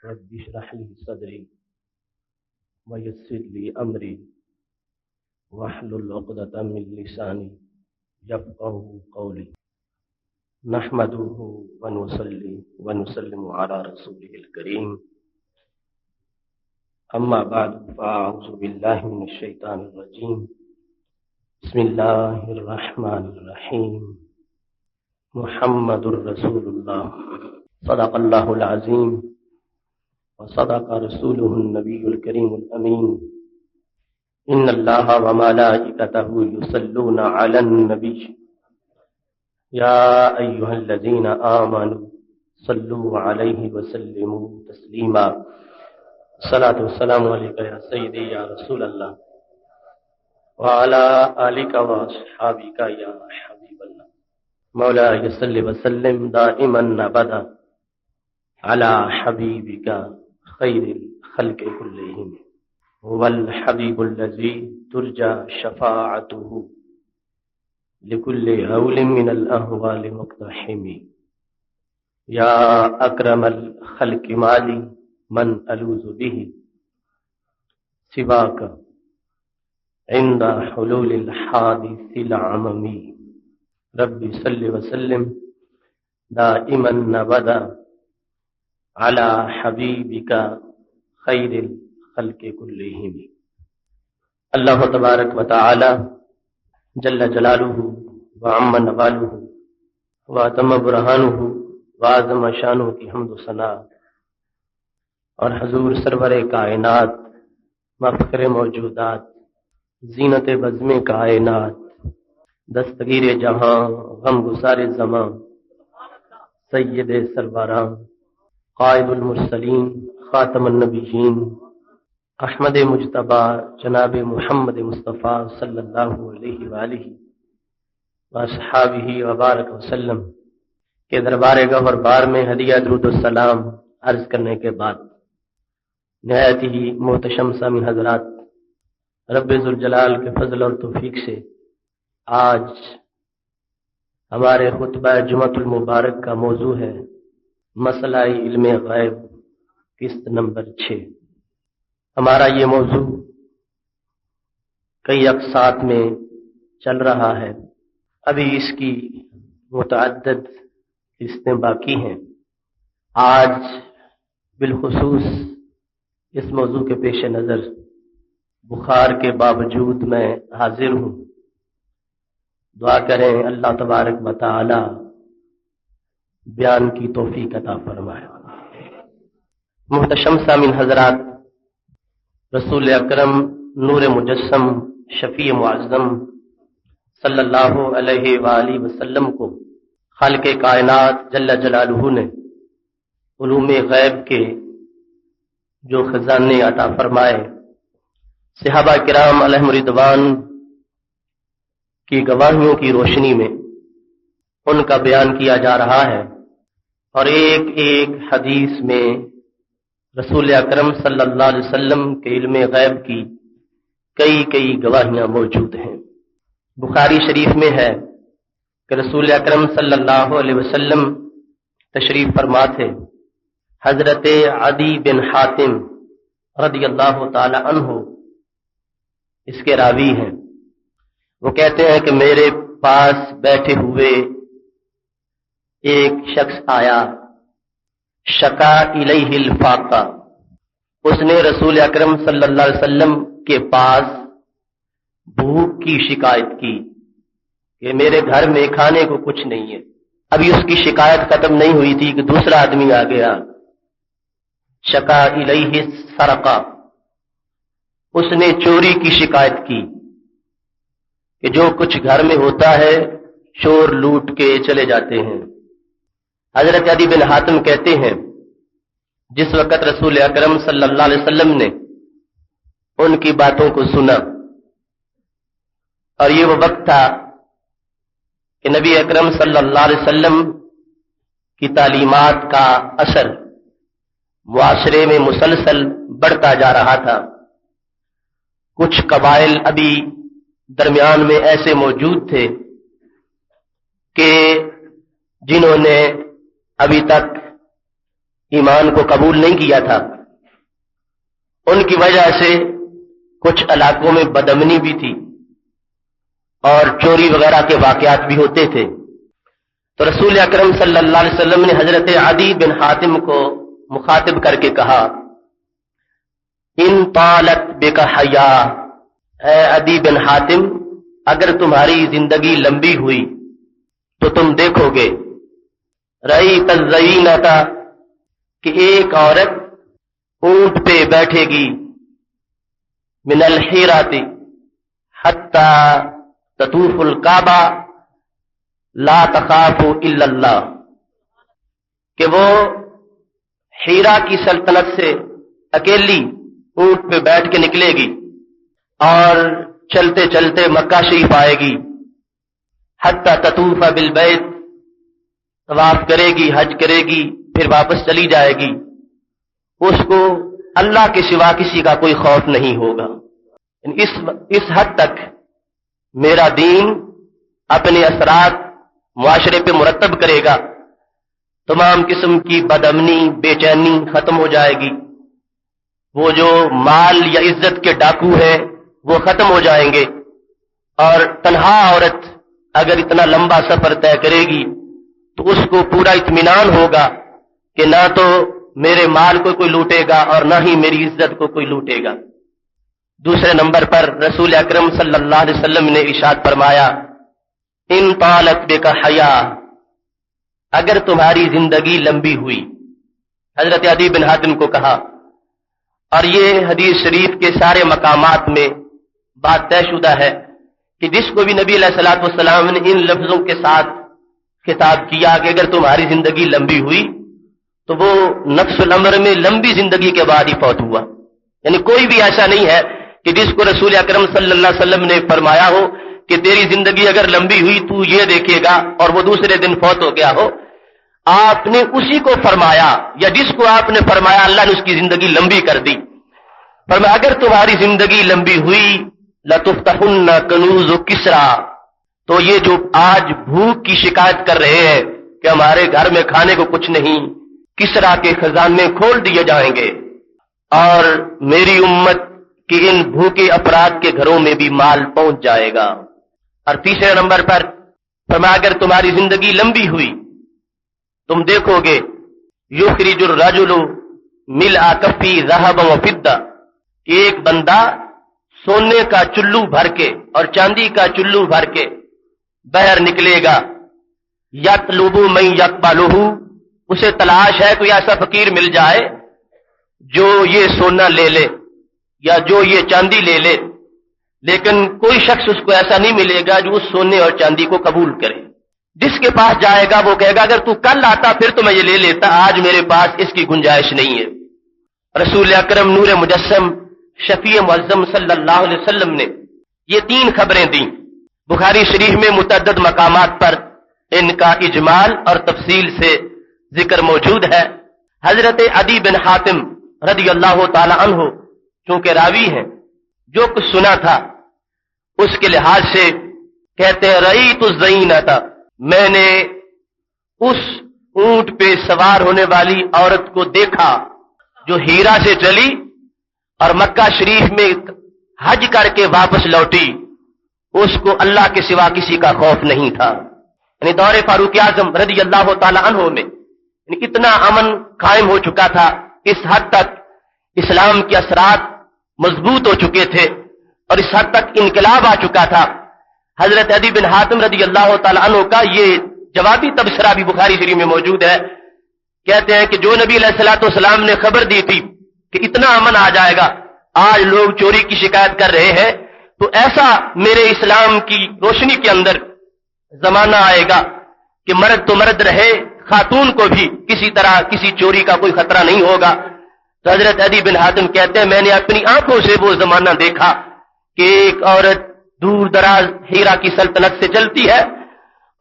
رب اشرح لي صدري ويسر لي أمري واحلل عقدة من لساني يفقهوا قولي. نحمده ونصلي ونسلم على رسوله الكريم. أما بعد فأعوذ بالله من الشيطان الرجيم. بسم الله الرحمن الرحيم. محمد رسول الله صدق الله العظيم وصدق رسوله النبي الكريم الأمين. إن الله وملائكته يصلون على النبي يا أيها الذين آمنوا صلوا عليه وسلموا تسليما. الصلاة والسلام عليك يا سيدي يا رسول الله وعلى آلك وأصحابك يا حبيب الله. مولاي صل وسلم دائما أبدا على حبيبك خير الخلق كلهم. هو الحبيب الذي ترجى شفاعته لكل هول من الأهوال مقتحم. يا أكرم الخلق مالي من ألوذ به سواك عند حلول الحادث العممي. ربي صل وسلم دائما أبدا على حبيبك خير الخلق كلهم. اللہ تبارک و تعالی جل جلالہ وعم نوالہ واتم برہانہ وعظم شانہ کی حمد و ثنا اور حضور سرور کائنات مفخر موجودات زینت بزم کائنات دستگیر جہاں غم گسار زمان سید سربراں قائد المرسلین خاتم النبیین احمد مجتبی جناب محمد مصطفیٰ صلی اللہ علیہ وآلہ واصحابہ وبارک وسلم کے دربار گوہر بار میں ہدیہ درود السلام عرض کرنے کے بعد نہایت ہی محتشم سامعین حضرات، رب ذوالجلال کے فضل اور توفیق سے آج ہمارے خطبہ جمعۃ المبارک کا موضوع ہے مسئلہ علم غیب قسط نمبر 6۔ ہمارا یہ موضوع کئی اقساط میں چل رہا ہے، ابھی اس کی متعدد قسطیں باقی ہیں۔ آج بالخصوص اس موضوع کے پیش نظر بخار کے باوجود میں حاضر ہوں۔ دعا کریں اللہ تبارک و تعالی بیان کی توفیق عطا فرمائے۔ محتشم سامعین حضرات، رسول اکرم نور مجسم شفیع معظم صلی اللہ علیہ وآلہ وسلم کو خالق کائنات جل جلالہ نے علوم غیب کے جو خزانے عطا فرمائے، صحابہ کرام علیہم رضوان کی گواہیوں کی روشنی میں ان کا بیان کیا جا رہا ہے، اور ایک ایک حدیث میں رسول اکرم صلی اللہ علیہ وسلم کے علم غیب کی کئی گواہیاں موجود ہیں۔ بخاری شریف میں ہے کہ رسول اکرم صلی اللہ علیہ وسلم تشریف فرما تھے۔ حضرت عدی بن حاتم رضی اللہ تعالی عنہ اس کے راوی ہیں۔ وہ کہتے ہیں کہ میرے پاس بیٹھے ہوئے ایک شخص آیا، شکا الیہ الفاقہ، اس نے رسول اکرم صلی اللہ علیہ وسلم کے پاس بھوک کی شکایت کی کہ میرے گھر میں کھانے کو کچھ نہیں ہے۔ ابھی اس کی شکایت ختم نہیں ہوئی تھی کہ دوسرا آدمی آ گیا، شکا الیہ السرقہ، اس نے چوری کی شکایت کی کہ جو کچھ گھر میں ہوتا ہے چور لوٹ کے چلے جاتے ہیں۔ حضرت عدی بن حاتم کہتے ہیں جس وقت رسول اکرم صلی اللہ علیہ وسلم نے ان کی باتوں کو سنا، اور یہ وہ وقت تھا کہ نبی اکرم صلی اللہ علیہ وسلم کی تعلیمات کا اثر معاشرے میں مسلسل بڑھتا جا رہا تھا۔ کچھ قبائل ابھی درمیان میں ایسے موجود تھے کہ جنہوں نے ابھی تک ایمان کو قبول نہیں کیا تھا، ان کی وجہ سے کچھ علاقوں میں بدامنی بھی تھی اور چوری وغیرہ کے واقعات بھی ہوتے تھے۔ تو رسول اکرم صلی اللہ علیہ وسلم نے حضرت عدی بن حاتم کو مخاطب کر کے کہا، ان طالت بک حیا، اے عدی بن حاتم، اگر تمہاری زندگی لمبی ہوئی تو تم دیکھو گے رأیت الزینۃ، کہ ایک عورت اونٹ پہ بیٹھے گی، من الحیرۃ حتی تطوف الکعبہ لا تخاف الا اللہ، کہ وہ حیرا کی سلطنت سے اکیلی اونٹ پہ بیٹھ کے نکلے گی اور چلتے چلتے مکہ شریف آئے گی، حتی تطوف بالبیت، طواف کرے گی، حج کرے گی، پھر واپس چلی جائے گی، اس کو اللہ کے سوا کسی کا کوئی خوف نہیں ہوگا۔ اس حد تک میرا دین اپنے اثرات معاشرے پہ مرتب کرے گا، تمام قسم کی بدامنی، بے چینی ختم ہو جائے گی، وہ جو مال یا عزت کے ڈاکو ہیں وہ ختم ہو جائیں گے، اور تنہا عورت اگر اتنا لمبا سفر طے کرے گی تو اس کو پورا اطمینان ہوگا کہ نہ تو میرے مال کو کوئی لوٹے گا اور نہ ہی میری عزت کو کوئی لوٹے گا۔ دوسرے نمبر پر رسول اکرم صلی اللہ علیہ وسلم نے ارشاد فرمایا، ان طالت بک حیا، اگر تمہاری زندگی لمبی ہوئی، حضرت عدی بن حاتم کو کہا، اور یہ حدیث شریف کے سارے مقامات میں بات طے شدہ ہے کہ جس کو بھی نبی علیہ الصلوۃ والسلام نے ان لفظوں کے ساتھ خطاب کیا کہ اگر تمہاری زندگی لمبی ہوئی، تو وہ نفس الامر میں لمبی زندگی کے بعد ہی فوت ہوا۔ یعنی کوئی بھی ایسا نہیں ہے کہ جس کو رسول اکرم صلی اللہ علیہ وسلم نے فرمایا ہو کہ تیری زندگی اگر لمبی ہوئی تو یہ دیکھے گا اور وہ دوسرے دن فوت ہو گیا ہو۔ آپ نے اسی کو فرمایا، یا جس کو آپ نے فرمایا اللہ نے اس کی زندگی لمبی کر دی۔ فرمایا اگر تمہاری زندگی لمبی ہوئی لتفتحن کنوز کسریٰ، تو یہ جو آج بھوک کی شکایت کر رہے ہیں کہ ہمارے گھر میں کھانے کو کچھ نہیں، کسریٰ کے خزانے کھول دیے جائیں گے اور میری امت کہ ان بھوکے افراد کے گھروں میں بھی مال پہنچ جائے گا۔ اور تیسرے نمبر پر فرمایا اگر تمہاری زندگی لمبی ہوئی تم دیکھو گے یخرج الرجل ملء کفی ذهبا وفضہ، ایک بندہ سونے کا چلو بھر کے اور چاندی کا چلو بھر کے باہر نکلے گا، یطلب من یقبلہ، اسے تلاش ہے کوئی ایسا فقیر مل جائے جو یہ سونا لے لے یا جو یہ چاندی لے لے، لیکن کوئی شخص اس کو ایسا نہیں ملے گا جو اس سونے اور چاندی کو قبول کرے۔ جس کے پاس جائے گا وہ کہے گا اگر تو کل آتا پھر تو میں یہ لے لیتا، آج میرے پاس اس کی گنجائش نہیں ہے۔ رسول اکرم نور مجسم شفیع معظم صلی اللہ علیہ وسلم نے یہ تین خبریں دیں۔ بخاری شریف میں متعدد مقامات پر ان کا اجمال اور تفصیل سے ذکر موجود ہے۔ حضرت عدی بن حاتم رضی اللہ تعالی عنہ چونکہ راوی ہیں، جو کچھ سنا تھا اس کے لحاظ سے کہتے ہیں رأیت الزینۃ، میں نے اس اونٹ پہ سوار ہونے والی عورت کو دیکھا جو ہیرا سے چلی اور مکہ شریف میں حج کر کے واپس لوٹی، اس کو اللہ کے سوا کسی کا خوف نہیں تھا۔ یعنی دور فاروق اعظم رضی اللہ تعالی عنہ میں اتنا امن قائم ہو چکا تھا، اس حد تک اسلام کے اثرات مضبوط ہو چکے تھے اور اس حد تک انقلاب آ چکا تھا۔ حضرت عدی بن حاتم رضی اللہ تعالی عنہ کا یہ جوابی تبصرہ بھی بخاری شریف میں موجود ہے۔ کہتے ہیں کہ جو نبی علیہ الصلوۃ والسلام نے خبر دی تھی کہ اتنا امن آ جائے گا، آج لوگ چوری کی شکایت کر رہے ہیں، تو ایسا میرے اسلام کی روشنی کے اندر زمانہ آئے گا کہ مرد تو مرد رہے، خاتون کو بھی کسی طرح کسی چوری کا کوئی خطرہ نہیں ہوگا۔ تو حضرت عدی بن حاتم کہتے ہیں میں نے اپنی آنکھوں سے وہ زمانہ دیکھا کہ ایک عورت دور دراز ہیرا کی سلطنت سے چلتی ہے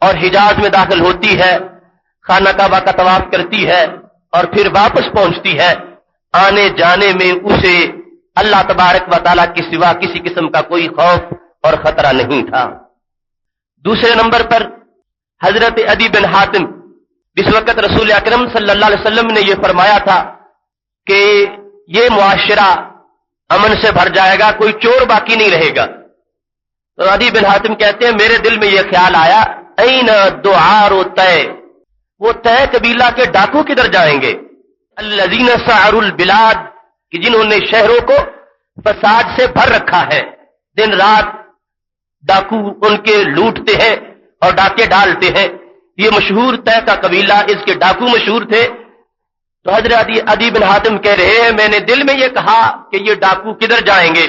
اور حجاز میں داخل ہوتی ہے، خانہ کعبہ کا طواف کرتی ہے اور پھر واپس پہنچتی ہے، آنے جانے میں اسے اللہ تبارک و تعالیٰ کے سوا کسی قسم کا کوئی خوف اور خطرہ نہیں تھا۔ دوسرے نمبر پر حضرت عدی بن حاتم جس وقت رسول اکرم صلی اللہ علیہ وسلم نے یہ فرمایا تھا کہ یہ معاشرہ امن سے بھر جائے گا، کوئی چور باقی نہیں رہے گا، تو عدی بن حاتم کہتے ہیں میرے دل میں یہ خیال آیا این دعار و طے، وہ طے قبیلہ کے ڈاکو کدھر جائیں گے؟ الذین سعروا البلاد، کہ جنہوں نے شہروں کو فساد سے بھر رکھا ہے، دن رات ڈاکو ان کے لوٹتے ہیں اور ڈاکے ڈالتے ہیں۔ یہ مشہور طے کا قبیلہ، اس کے ڈاکو مشہور تھے۔ تو حضرت عدی بن حاتم کہہ رہے ہیں میں نے دل میں یہ کہا کہ یہ ڈاکو کدھر جائیں گے۔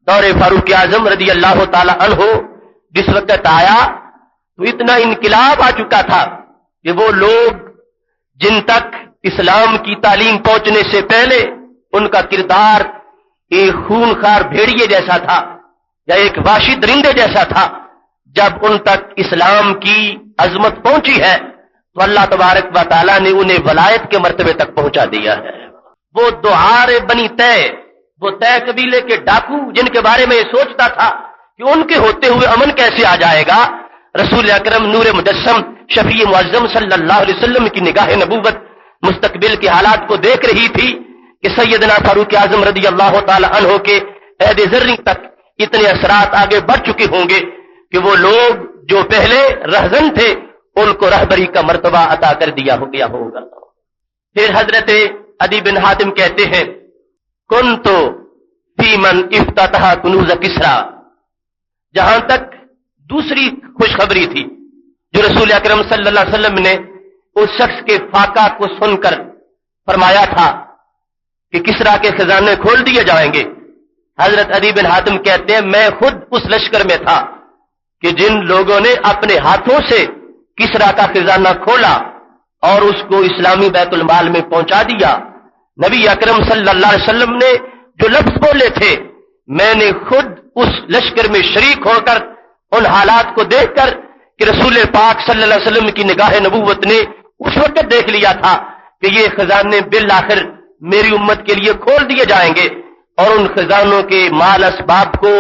دور فاروق اعظم رضی اللہ تعالی عنہ جس وقت آیا تو اتنا انقلاب آ چکا تھا کہ وہ لوگ جن تک اسلام کی تعلیم پہنچنے سے پہلے ان کا کردار ایک خونخوار بھیڑیے جیسا تھا یا ایک وحشی درندے جیسا تھا، جب ان تک اسلام کی عظمت پہنچی ہے تو اللہ تبارک و تعالیٰ نے انہیں ولایت کے مرتبے تک پہنچا دیا ہے۔ وہ دعار بنی طے، وہ طے قبیلے کے ڈاکو جن کے بارے میں یہ سوچتا تھا کہ ان کے ہوتے ہوئے امن کیسے آ جائے گا، رسول اکرم نور مجسم شفیع معظم صلی اللہ علیہ وسلم کی نگاہ نبوت مستقبل کے حالات کو دیکھ رہی تھی کہ سیدنا فاروق اعظم رضی اللہ تعالی عنہ کے عہد زرعی تک اتنے اثرات آگے بڑھ چکے ہوں گے کہ وہ لوگ جو پہلے رہزن تھے ان کو رہبری کا مرتبہ عطا کر دیا ہو گیا ہوگا۔ پھر حضرت عدی بن حاتم کہتے ہیں کنتو فی من افتتح کنوز کسرا، جہاں تک دوسری خوشخبری تھی جو رسول اکرم صلی اللہ علیہ وسلم نے اس شخص کے فاقہ کو سن کر فرمایا تھا کہ کسرا کے خزانے کھول دیے جائیں گے۔ حضرت عدی بن حاتم کہتے ہیں میں خود اس لشکر میں تھا کہ جن لوگوں نے اپنے ہاتھوں سے کسرا کا خزانہ کھولا اور اس کو اسلامی بیت المال میں پہنچا دیا۔ نبی اکرم صلی اللہ علیہ وسلم نے جو لفظ بولے تھے میں نے خود اس لشکر میں شریک ہو کر ان حالات کو دیکھ کر کہ رسول پاک صلی اللہ علیہ وسلم کی نگاہ نبوت نے اس وقت دیکھ لیا تھا کہ یہ خزانے بالآخر میری امت کے لیے کھول دیے جائیں گے اور ان خزانوں کے مال اسباب کو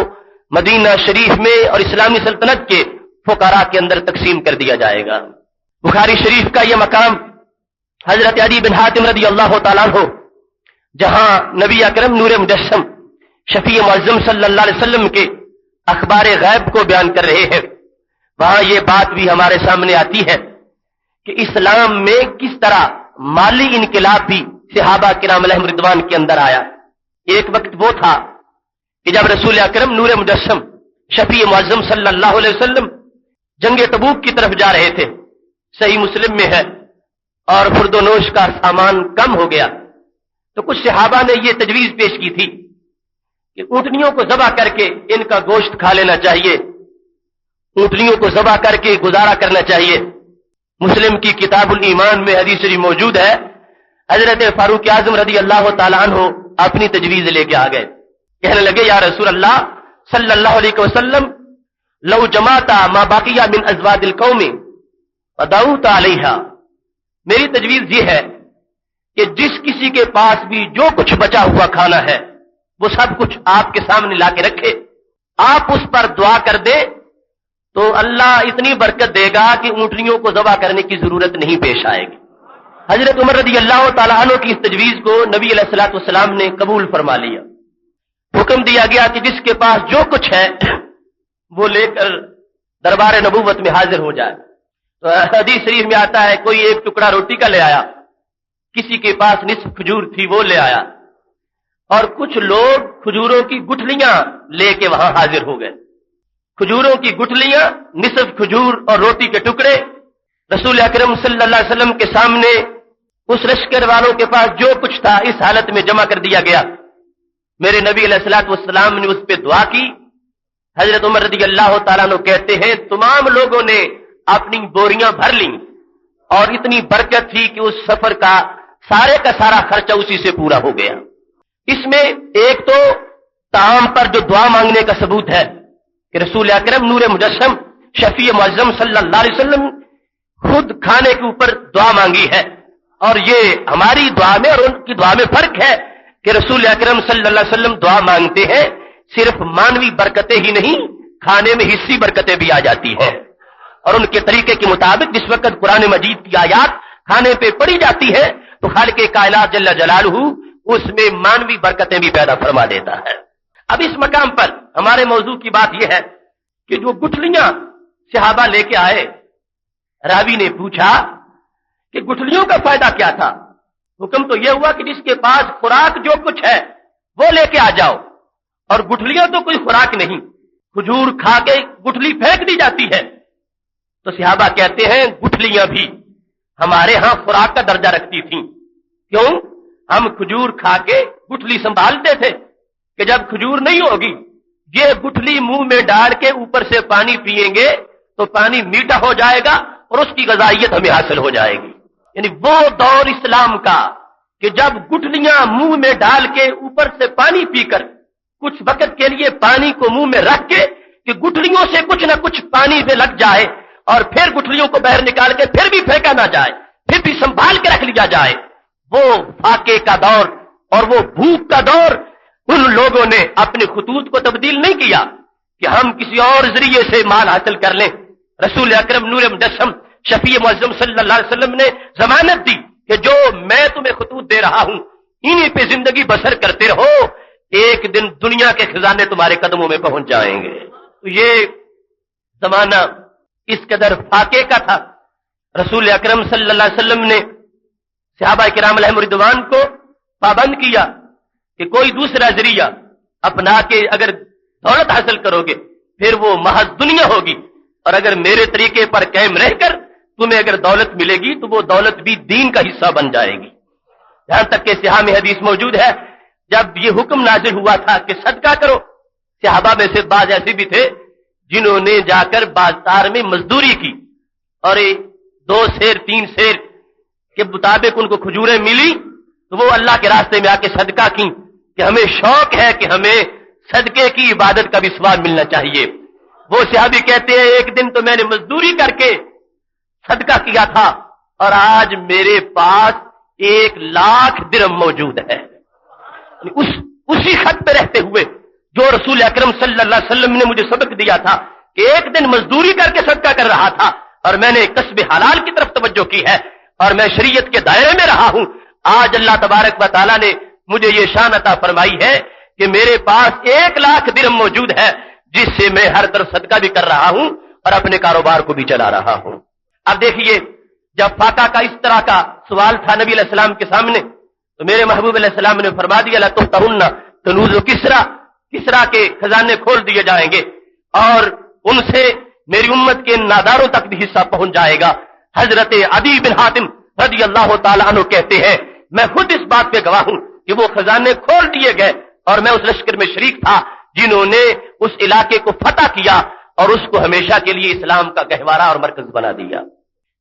مدینہ شریف میں اور اسلامی سلطنت کے فقراء کے اندر تقسیم کر دیا جائے گا۔ بخاری شریف کا یہ مقام حضرت عدی بن حاتم رضی اللہ تعالیٰ عنہ جہاں نبی اکرم نور مجسم شفیع معظم صلی اللہ علیہ وسلم کے اخبار غیب کو بیان کر رہے ہیں، وہاں یہ بات بھی ہمارے سامنے آتی ہے کہ اسلام میں کس طرح مالی انقلاب بھی صحابہ کرام علیہم رضوان کے اندر آیا۔ ایک وقت وہ تھا کہ جب رسول اکرم نور مجسم شفیع معظم صلی اللہ علیہ وسلم جنگ تبوک کی طرف جا رہے تھے، صحیح مسلم میں ہے، اور خرد و نوش کا سامان کم ہو گیا تو کچھ صحابہ نے یہ تجویز پیش کی تھی کہ اونٹنیوں کو ذبح کر کے ان کا گوشت کھا لینا چاہیے، اونٹنیوں کو ذبح کر کے گزارا کرنا چاہیے۔ مسلم کی کتاب الایمان میں حدیث شریف موجود ہے، حضرت فاروق اعظم رضی اللہ تعالیٰ عنہ اپنی تجویز لے کے آ گئے، کہنے لگے یا رسول اللہ صلی اللہ علیہ وسلم لو جمعتا ما باقیہ من ازواج القوم ودعوت علیہا، میری تجویز یہ ہے کہ جس کسی کے پاس بھی جو کچھ بچا ہوا کھانا ہے وہ سب کچھ آپ کے سامنے لا کے رکھے، آپ اس پر دعا کر دیں تو اللہ اتنی برکت دے گا کہ اونٹنیوں کو ذبح کرنے کی ضرورت نہیں پیش آئے گی۔ حضرت عمر رضی اللہ تعالیٰ عنہ کی اس تجویز کو نبی علیہ الصلوۃ والسلام نے قبول فرما لیا۔ حکم دیا گیا کہ جس کے پاس جو کچھ ہے وہ لے کر دربار نبوت میں حاضر ہو جائے۔ تو حدیث شریف میں آتا ہے کوئی ایک ٹکڑا روٹی کا لے آیا، کسی کے پاس نصف کھجور تھی وہ لے آیا، اور کچھ لوگ کھجوروں کی گٹھلیاں لے کے وہاں حاضر ہو گئے۔ کھجوروں کی گٹھلیاں، نصف کھجور اور روٹی کے ٹکڑے رسول اکرم صلی اللہ علیہ وسلم کے سامنے اس لشکر والوں کے پاس جو کچھ تھا اس حالت میں جمع کر دیا گیا۔ میرے نبی علیہ الصلوۃ والسلام نے اس پہ دعا کی۔ حضرت عمر رضی اللہ تعالیٰ عنہ کہتے ہیں تمام لوگوں نے اپنی بوریاں بھر لیں اور اتنی برکت تھی کہ اس سفر کا سارا خرچہ اسی سے پورا ہو گیا۔ اس میں ایک تو طعام پر جو دعا مانگنے کا ثبوت ہے کہ رسول اکرم نور مجسم شفیع معظم صلی اللہ علیہ وسلم خود کھانے کے اوپر دعا مانگی ہے، اور یہ ہماری دعا میں اور ان کی دعا میں فرق ہے کہ رسول اکرم صلی اللہ علیہ وسلم دعا مانگتے ہیں صرف مانوی برکتیں ہی نہیں، کھانے میں حصی برکتیں بھی آ جاتی ہیں، اور ان کے طریقے کے مطابق جس وقت قرآن مجید کی آیات کھانے پہ پڑی جاتی ہے تو خالق کائنات جل جلالہ اس میں مانوی برکتیں بھی پیدا فرما دیتا ہے۔ اب اس مقام پر ہمارے موضوع کی بات یہ ہے کہ جو گٹھلیاں صحابہ لے کے آئے، راوی نے پوچھا کہ گٹھلیوں کا فائدہ کیا تھا؟ حکم تو یہ ہوا کہ جس کے پاس خوراک جو کچھ ہے وہ لے کے آ جاؤ، اور گٹھلیاں تو کوئی خوراک نہیں، کھجور کھا کے گٹھلی پھینک دی جاتی ہے۔ تو صحابہ کہتے ہیں گٹھلیاں بھی ہمارے ہاں خوراک کا درجہ رکھتی تھیں۔ کیوں؟ ہم کھجور کھا کے گٹھلی سنبھالتے تھے کہ جب کھجور نہیں ہوگی یہ گٹھلی منہ میں ڈال کے اوپر سے پانی پیئیں گے تو پانی میٹھا ہو جائے گا اور اس کی غذائیت ہمیں حاصل ہو جائے گی۔ یعنی وہ دور اسلام کا کہ جب گٹھلیاں منہ میں ڈال کے اوپر سے پانی پی کر کچھ وقت کے لیے پانی کو منہ میں رکھ کے کہ گٹھلیوں سے کچھ نہ کچھ پانی میں لگ جائے اور پھر گٹھلیوں کو باہر نکال کے پھر بھی پھینکا نہ جائے، پھر بھی سنبھال کے رکھ لیا جائے، وہ فاقے کا دور اور وہ بھوک کا دور ان لوگوں نے اپنے خطوط کو تبدیل نہیں کیا کہ ہم کسی اور ذریعے سے مال حاصل کر لیں۔ رسول اکرم نور مجسم شفیع معظم صلی اللہ علیہ وسلم نے ضمانت دی کہ جو میں تمہیں خطوط دے رہا ہوں انہی پہ زندگی بسر کرتے رہو، ایک دن دنیا کے خزانے تمہارے قدموں میں پہنچ جائیں گے۔ تو یہ زمانہ اس قدر فاقے کا تھا، رسول اکرم صلی اللہ علیہ وسلم نے صحابہ کرام علیہم رضوان کو پابند کیا کہ کوئی دوسرا ذریعہ اپنا کے اگر دولت حاصل کرو گے پھر وہ محض دنیا ہوگی، اور اگر میرے طریقے پر قائم رہ کر تمہیں اگر دولت ملے گی تو وہ دولت بھی دین کا حصہ بن جائے گی۔ یہاں تک کہ صحیح میں حدیث موجود ہے جب یہ حکم نازل ہوا تھا کہ صدقہ کرو، صحابہ میں سے بعض ایسے بھی تھے جنہوں نے جا کر بازار میں مزدوری کی اور 2 سیر 3 سیر کے مطابق ان کو کھجوریں ملی تو وہ اللہ کے راستے میں آ کے صدقہ کی کہ ہمیں شوق ہے کہ ہمیں صدقے کی عبادت کا بھی ثواب ملنا چاہیے۔ وہ صحابی کہتے ہیں ایک دن تو میں نے مزدوری کر کے صدقہ کیا تھا اور آج میرے پاس 1,00,000 درہم موجود ہے۔ اسی خط پہ رہتے ہوئے جو رسول اکرم صلی اللہ علیہ وسلم نے مجھے سبق دیا تھا کہ ایک دن مزدوری کر کے صدقہ کر رہا تھا اور میں نے کسب حلال کی طرف توجہ کی ہے اور میں شریعت کے دائرے میں رہا ہوں، آج اللہ تبارک و تعالیٰ نے مجھے یہ شان عطا فرمائی ہے کہ میرے پاس 1,00,000 درہم موجود ہے جس سے میں ہر طرف صدقہ بھی کر رہا ہوں اور اپنے کاروبار کو بھی چلا رہا ہوں۔ اب دیکھیے جب فاقہ کا اس طرح کا سوال تھا نبی علیہ السلام کے سامنے تو میرے محبوب علیہ السلام نے فرما دیا لا تفتحن کنوز کسرا کے خزانے کھول دیے جائیں گے اور ان سے میری امت کے ناداروں تک بھی حصہ پہنچ جائے گا۔ حضرت عدی بن حاتم رضی اللہ تعالیٰ عنہ کہتے ہیں میں خود اس بات پہ گواہ ہوں کہ وہ خزانے کھول دیے گئے اور میں اس لشکر میں شریک تھا جنہوں نے اس علاقے کو فتح کیا اور اس کو ہمیشہ کے لیے اسلام کا گہوارہ اور مرکز بنا دیا۔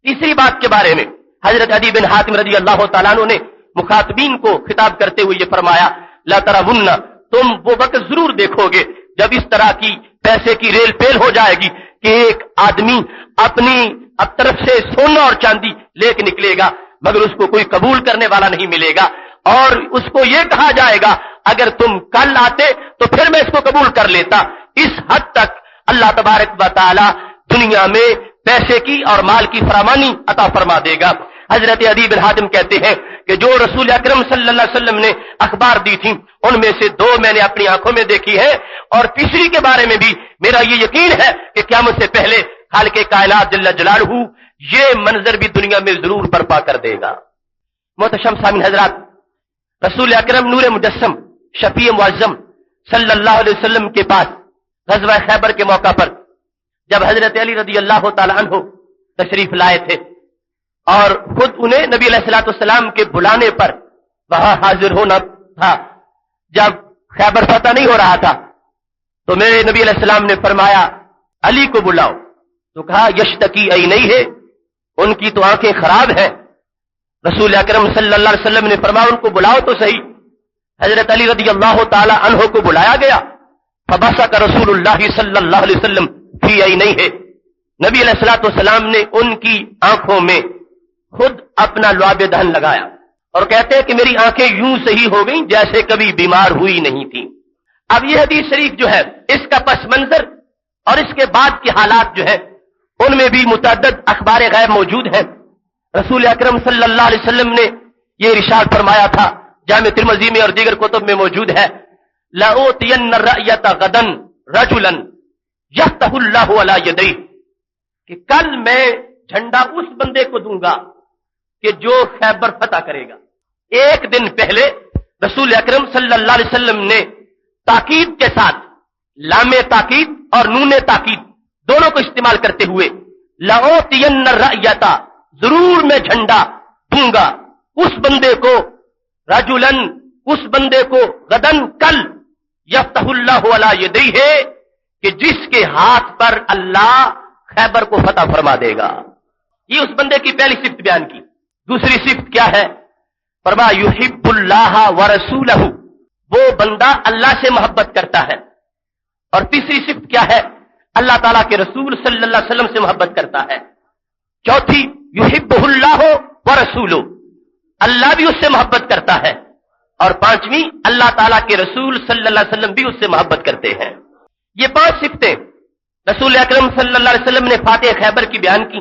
تیسری بات کے بارے میں حضرت عدی بن حاتم رضی اللہ تعالیٰ عنہ نے مخاطبین کو خطاب کرتے ہوئے یہ فرمایا لا ترون، تم وہ وقت ضرور دیکھو گے جب اس طرح کی پیسے کی ریل پیل ہو جائے گی کہ ایک آدمی اپنی طرف سے سونا اور چاندی لے کے نکلے گا مگر اس کو کوئی قبول کرنے والا نہیں ملے گا، اور اس کو یہ کہا جائے گا اگر تم کل آتے تو پھر میں اس کو قبول کر لیتا۔ اس حد تک اللہ تبارک و تعالی دنیا میں پیسے کی اور مال کی فراوانی عطا فرما دے گا۔ حضرت عدی بن حاتم کہتے ہیں کہ جو رسول اکرم صلی اللہ علیہ وسلم نے اخبار دی تھی ان میں سے 2 میں نے اپنی آنکھوں میں دیکھی ہے اور تیسری کے بارے میں بھی میرا یہ یقین ہے کہ قیامت سے پہلے خالق کائنات جل جلالہ یہ منظر بھی دنیا میں ضرور برپا کر دے گا۔ محترم سامعین حضرات، رسول اکرم نور مجسم شفیع معظم صلی اللہ علیہ وسلم کے پاس غزوہ خیبر کے موقع پر جب حضرت علی رضی اللہ تعالی عنہ تشریف لائے تھے اور خود انہیں نبی علیہ الصلوۃ والسلام کے بلانے پر وہاں حاضر ہونا تھا، جب خیبر فتح نہیں ہو رہا تھا تو میرے نبی علیہ السلام نے فرمایا علی کو بلاؤ، تو کہا یشتکی عینیہ ہے، ان کی تو آنکھیں خراب ہیں۔ رسول اکرم صلی اللہ علیہ وسلم نے فرمایا ان کو بلاؤ تو صحیح۔ حضرت علی رضی اللہ تعالی عنہ کو بلایا گیا، فبصق رسول اللہ صلی اللہ علیہ وسلم فی عینیہ، نبی علیہ الصلوۃ والسلام نے ان کی آنکھوں میں خود اپنا لعاب دہن لگایا اور کہتے ہیں کہ میری آنکھیں یوں صحیح ہو گئیں جیسے کبھی بیمار ہوئی نہیں تھی۔ اب یہ حدیث شریف جو ہے اس کا پس منظر اور اس کے بعد کے حالات جو ہے ان میں بھی متعدد اخبار غیب موجود ہیں. رسول اکرم صلی اللہ علیہ وسلم نے یہ ارشاد فرمایا تھا، جامع ترمذی میں اور دیگر کتب میں موجود ہے، لَأُوتِيَنَّ الرَّأْيَةَ غَدًا رَجُلًا يَفْتَحُ اللَّهُ عَلَى يَدَيْهِ، کہ کل میں جھنڈا اس بندے کو دوں گا کہ جو خیبر فتح کرے گا. ایک دن پہلے رسول اکرم صلی اللہ علیہ وسلم نے تاکید کے ساتھ لام تاکید اور نون تاکید دونوں کو استعمال کرتے ہوئے لَأُوتِيَنَّ الرَّأْيَةَ، ضرور میں جھنڈا دوں گا اس بندے کو، رجلن اس بندے کو، غدن کل، یفتح اللہ علی یدیہ، کہ جس کے ہاتھ پر اللہ خیبر کو فتح فرما دے گا. یہ اس بندے کی پہلی صفت بیان کی. دوسری صفت کیا ہے؟ فرمایا یحب اللہ ورسولہ، وہ بندہ اللہ سے محبت کرتا ہے. اور تیسری صفت کیا ہے؟ اللہ تعالیٰ کے رسول صلی اللہ علیہ وسلم سے محبت کرتا ہے. چوتھی یحبہ اللہ ورسولہ، اللہ بھی اس سے محبت کرتا ہے. اور پانچویں اللہ تعالیٰ کے رسول صلی اللہ علیہ وسلم بھی اس سے محبت کرتے ہیں. یہ 5 صفتیں رسول اکرم صلی اللہ علیہ وسلم نے فاتح خیبر کی بیان کی.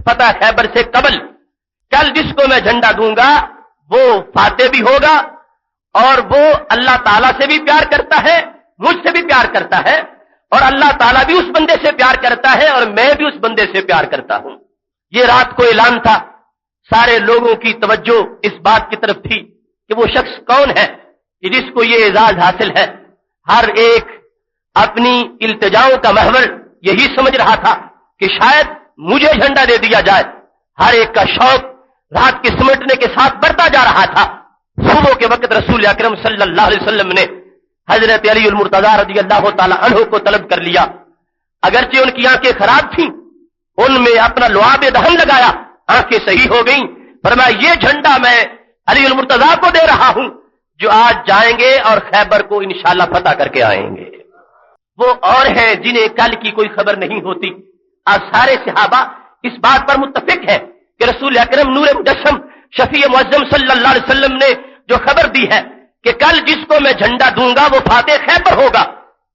فتح خیبر سے قبل کل جس کو میں جھنڈا دوں گا وہ فاتح بھی ہوگا، اور وہ اللہ تعالیٰ سے بھی پیار کرتا ہے، مجھ سے بھی پیار کرتا ہے، اور اللہ تعالیٰ بھی اس بندے سے پیار کرتا ہے اور میں بھی اس بندے سے پیار کرتا ہوں. یہ رات کو اعلان تھا، سارے لوگوں کی توجہ اس بات کی طرف تھی کہ وہ شخص کون ہے کہ جس کو یہ اعزاز حاصل ہے. ہر ایک اپنی التجاؤں کا محور یہی سمجھ رہا تھا کہ شاید مجھے جھنڈا دے دیا جائے. ہر ایک کا شوق رات کے سمٹنے کے ساتھ بڑھتا جا رہا تھا. صبح کے وقت رسول اکرم صلی اللہ علیہ وسلم نے حضرت علی المرتضی رضی اللہ تعالی عنہ کو طلب کر لیا. اگرچہ ان کی آنکھیں خراب تھیں، ان میں اپنا لعاب دہن لگایا، آنکھیں صحیح ہو گئیں. فرمایا یہ جھنڈا میں علی المرتضی کو دے رہا ہوں جو آج جائیں گے اور خیبر کو انشاءاللہ فتح کر کے آئیں گے. وہ اور ہیں جنہیں کل کی کوئی خبر نہیں ہوتی. آج سارے صحابہ اس بات پر متفق ہیں کہ رسول اکرم نور مجسم شفیع معظم صلی اللہ علیہ وسلم نے جو خبر دی ہے کہ کل جس کو میں جھنڈا دوں گا وہ فاتح خیبر ہوگا.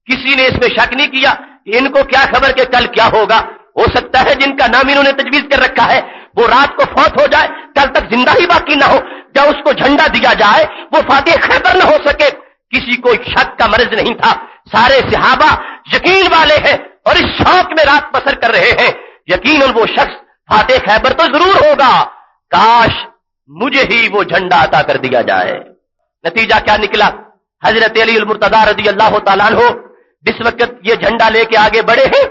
کسی نے اس میں شک نہیں کیا کہ ان کو کیا خبر کہ کل کیا ہوگا. ہو سکتا ہے جن کا نام انہوں نے تجویز کر رکھا ہے وہ رات کو فوت ہو جائے، کل تک زندہ ہی باقی نہ ہو، جب اس کو جھنڈا دیا جائے وہ فاتح خیبر نہ ہو سکے. کسی کو شک کا مرض نہیں تھا. سارے صحابہ یقین والے ہیں اور اس شوق میں رات بسر کر رہے ہیں. یقیناً وہ شخص فاتح خیبر تو ضرور ہوگا، کاش مجھے ہی وہ جھنڈا عطا کر دیا جائے. نتیجہ کیا نکلا؟ حضرت علی المرتضی رضی اللہ تعالیٰ عنہ جس وقت یہ جھنڈا لے کے آگے بڑھے ہیں،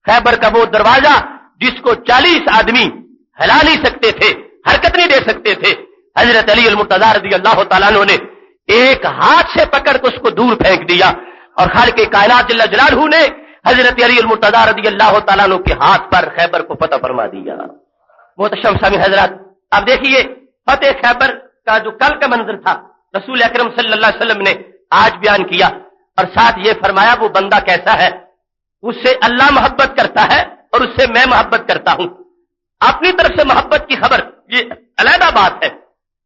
خیبر کا وہ دروازہ جس کو 40 آدمی ہلا نہیں سکتے تھے، حرکت نہیں دے سکتے تھے، حضرت علی المرتضی رضی اللہ تعالیٰ عنہ نے ایک ہاتھ سے پکڑ کر اس کو دور پھینک دیا اور خالق کائنات جل جلالہ نے حضرت علی المرتضی رضی اللہ تعالیٰ عنہ کے ہاتھ پر خیبر کو فتح فرما دیا. محترم سامعین حضرات، اب دیکھیے فتح خیبر کا جو کل کا منظر تھا رسول اکرم صلی اللہ علیہ وسلم نے آج بیان کیا، اور ساتھ یہ فرمایا وہ بندہ کیسا ہے. اس سے اللہ محبت کرتا ہے اور اس سے میں محبت کرتا ہوں. اپنی طرف سے محبت کی خبر یہ علیحدہ بات ہے،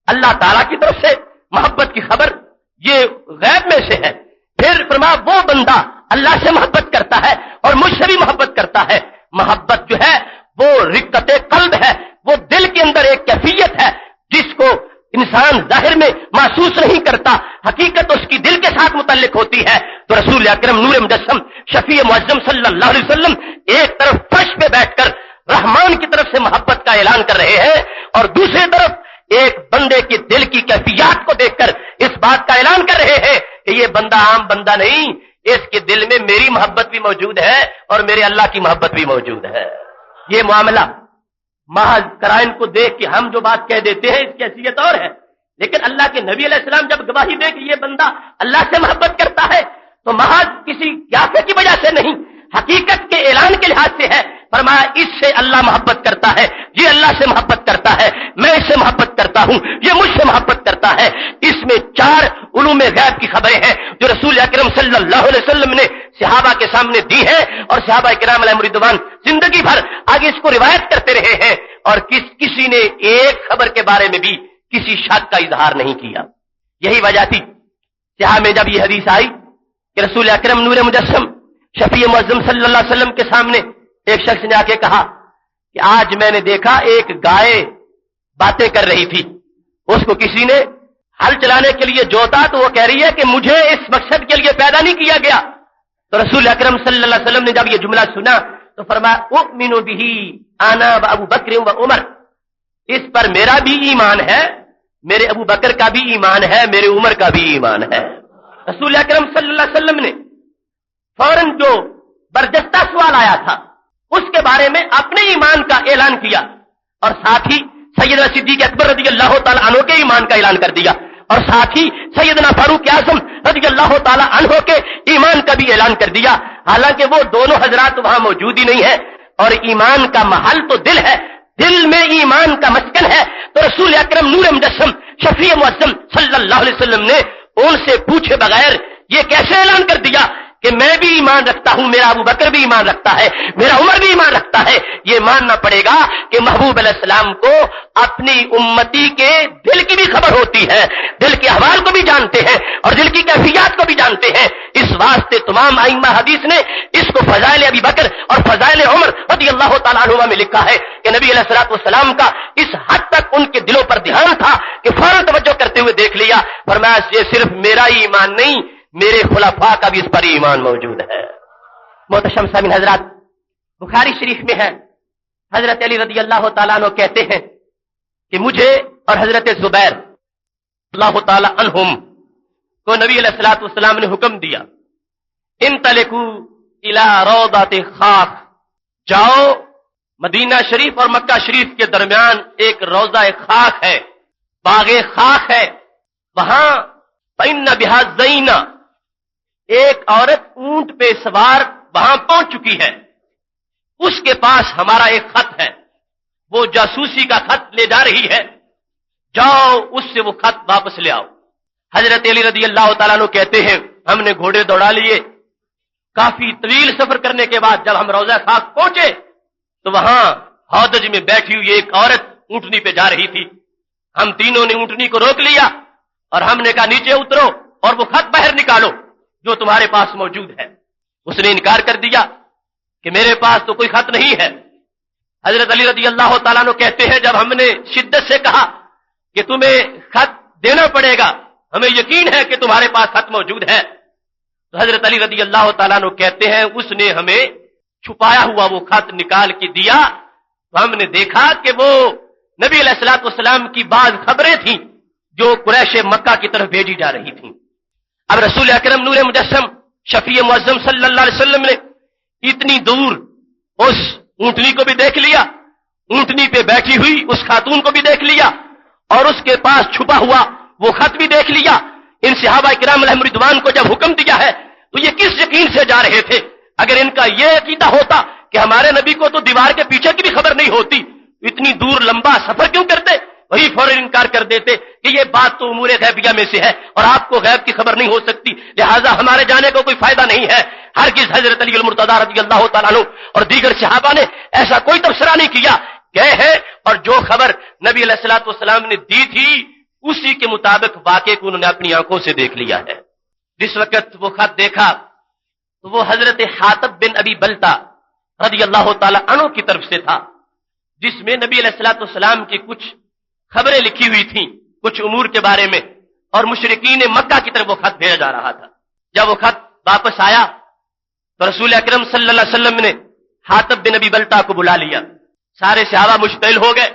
اللہ تعالیٰ کی طرف سے محبت کی خبر یہ غیب میں سے ہے. پھر فرمایا وہ بندہ اللہ سے محبت کرتا ہے اور مجھ سے بھی محبت کرتا ہے. محبت جو ہے وہ رقت قلب ہے، وہ دل کے اندر ایک کیفیت ہے جس کو انسان ظاہر میں محسوس نہیں کرتا، حقیقت اس کی دل کے ساتھ متعلق ہوتی ہے. تو رسول اکرم نور مجسم شفیع معظم صلی اللہ علیہ وسلم ایک طرف فرش پہ بیٹھ کر رحمان کی طرف سے محبت کا اعلان کر رہے ہیں اور دوسری طرف ایک بندے کے دل کی کیفیات کو دیکھ کر اس بات کا اعلان کر رہے ہیں کہ یہ بندہ عام بندہ نہیں، اس کے دل میں میری محبت بھی موجود ہے اور میرے اللہ کی محبت بھی موجود ہے. یہ معاملہ محض قرائن کو دیکھ کے ہم جو بات کہہ دیتے ہیں اس کی حیثیت اور ہے، لیکن اللہ کے نبی علیہ السلام جب گواہی دے کہ یہ بندہ اللہ سے محبت کرتا ہے تو محض کسی قیافے کی وجہ سے نہیں، حقیقت کے اعلان کے لحاظ سے ہے. فرمایا اس سے اللہ محبت کرتا ہے، یہ اللہ سے محبت کرتا ہے، میں اس سے محبت کرتا ہوں، یہ مجھ سے محبت کرتا ہے. اس میں 4 علوم غیب کی خبریں ہیں جو رسول اکرم صلی اللہ علیہ وسلم نے صحابہ کے سامنے دی ہیں اور صحابہ کرام علیہم رضوان زندگی بھر آگے اس کو روایت کرتے رہے ہیں اور کسی نے ایک خبر کے بارے میں بھی کسی شک کا اظہار نہیں کیا. یہی وجہ تھی صحابہ میں جب یہ حدیث آئی کہ رسول اکرم نور مجسم شفیع معظم صلی اللہ علیہ وسلم کے سامنے ایک شخص نے آ کے کہا کہ آج میں نے دیکھا ایک گائے باتیں کر رہی تھی، اس کو کسی نے ہل چلانے کے لیے جوتا تو وہ کہہ رہی ہے کہ مجھے اس مقصد کے لیے پیدا نہیں کیا گیا. تو رسول اکرم صلی اللہ علیہ وسلم نے جب یہ جملہ سنا تو فرمایا اؤمن بہ انا و ابو بکر و عمر، اس پر میرا بھی ایمان ہے، میرے ابو بکر کا بھی ایمان ہے، میرے عمر کا بھی ایمان ہے. رسول اکرم صلی اللہ علیہ وسلم نے فوراً جو برجستہ سوال آیا تھا اس کے بارے میں اپنے ایمان کا اعلان کیا، اور ساتھ ہی سیدنا صدیق اکبر رضی اللہ تعالی عنہ کے ایمان کا اعلان کر دیا، اور ساتھ ہی سیدنا فاروق اعظم رضی اللہ تعالی عنہ کے ایمان کا بھی اعلان کر دیا. حالانکہ وہ دونوں حضرات وہاں موجود ہی نہیں ہے، اور ایمان کا محل تو دل ہے، دل میں ایمان کا مسکن ہے. تو رسول اکرم نور مجسم شفیع معظم صلی اللہ علیہ وسلم نے ان سے پوچھے بغیر یہ کیسے اعلان کر دیا کہ میں بھی ایمان رکھتا ہوں، میرا ابو بکر بھی ایمان رکھتا ہے، میرا عمر بھی ایمان رکھتا ہے. یہ ماننا پڑے گا کہ محبوب علیہ السلام کو اپنی امتی کے دل کی بھی خبر ہوتی ہے، دل کے احوال کو بھی جانتے ہیں اور دل کی کیفیات کو بھی جانتے ہیں. اس واسطے تمام ائمہ حدیث نے اس کو فضائل ابی بکر اور فضائل عمر رضی اللہ تعالیٰ عنہما میں لکھا ہے کہ نبی علیہ الصلوۃ والسلام کا اس حد تک ان کے دلوں پر دھیان تھا کہ فوراً توجہ کرتے ہوئے دیکھ لیا، فرمایا یہ صرف میرا ہی ایمان نہیں، میرے خلفاء کا بھی اس پر ایمان موجود ہے. محتشم سامعین حضرات، بخاری شریف میں ہے حضرت علی رضی اللہ تعالیٰ عنہ کہتے ہیں کہ مجھے اور حضرت زبیر اللہ تعالیٰ عنہم کو نبی علیہ الصلوۃ والسلام نے حکم دیا انطلقوا الی روضۃ خاخ، جاؤ مدینہ شریف اور مکہ شریف کے درمیان ایک روضہ خاخ ہے، باغ خاخ ہے، وہاں فإن بہا زینہ، ایک عورت اونٹ پہ سوار وہاں پہنچ چکی ہے، اس کے پاس ہمارا ایک خط ہے، وہ جاسوسی کا خط لے جا رہی ہے، جاؤ اس سے وہ خط واپس لے آؤ. حضرت علی رضی اللہ تعالیٰ عنہ کہتے ہیں ہم نے گھوڑے دوڑا لیے، کافی طویل سفر کرنے کے بعد جب ہم روضہ خاک پہنچے تو وہاں ہودج میں بیٹھی ہوئی ایک عورت اونٹنی پہ جا رہی تھی. ہم تینوں نے اونٹنی کو روک لیا اور ہم نے کہا نیچے اترو اور وہ خط باہر نکالو جو تمہارے پاس موجود ہے. اس نے انکار کر دیا کہ میرے پاس تو کوئی خط نہیں ہے. حضرت علی رضی اللہ تعالیٰ عنہ کہتے ہیں جب ہم نے شدت سے کہا کہ تمہیں خط دینا پڑے گا، ہمیں یقین ہے کہ تمہارے پاس خط موجود ہے، تو حضرت علی رضی اللہ تعالیٰ عنہ کہتے ہیں اس نے ہمیں چھپایا ہوا وہ خط نکال کے دیا، تو ہم نے دیکھا کہ وہ نبی علیہ الصلوۃ والسلام کی بعض خبریں تھیں جو قریش مکہ کی طرف بھیجی جا رہی تھیں. اب رسول اکرم نور مجسم شفیع معظم صلی اللہ علیہ وسلم نے اتنی دور اس اونٹنی کو بھی دیکھ لیا، اونٹنی پہ بیٹھی ہوئی اس خاتون کو بھی دیکھ لیا، اور اس کے پاس چھپا ہوا وہ خط بھی دیکھ لیا. ان صحابہ کرام علیہم رضوان کو جب حکم دیا ہے تو یہ کس یقین سے جا رہے تھے؟ اگر ان کا یہ عقیدہ ہوتا کہ ہمارے نبی کو تو دیوار کے پیچھے کی بھی خبر نہیں ہوتی، اتنی دور لمبا سفر کیوں کرتے؟ وہی فوراً انکار کر دیتے کہ یہ بات تو امور غیبیہ میں سے ہے اور آپ کو غیب کی خبر نہیں ہو سکتی، لہٰذا ہمارے جانے کو کوئی فائدہ نہیں ہے. ہرگز حضرت علی المرتضیٰ رضی اللہ تعالیٰ عنہ اور دیگر صحابہ نے ایسا کوئی تبصرہ نہیں کیا. گئے ہیں اور جو خبر نبی علیہ الصلوۃ والسلام نے دی تھی اسی کے مطابق واقعے کو انہوں نے اپنی آنکھوں سے دیکھ لیا ہے. جس وقت وہ خط دیکھا تو وہ حضرت حاتب بن ابی بلتا رضی اللہ تعالیٰ عنہ کی طرف سے تھا، جس میں نبی علیہ الصلوۃ والسلام کی کچھ خبریں لکھی ہوئی تھیں کچھ امور کے بارے میں، اور مشرکین مکہ کی طرف وہ خط بھیجا جا رہا تھا. جب وہ خط واپس آیا تو رسول اکرم صلی اللہ علیہ وسلم نے حاتب بن ابی بلتا کو بلا لیا. سارے صحابہ مشتعل ہو گئے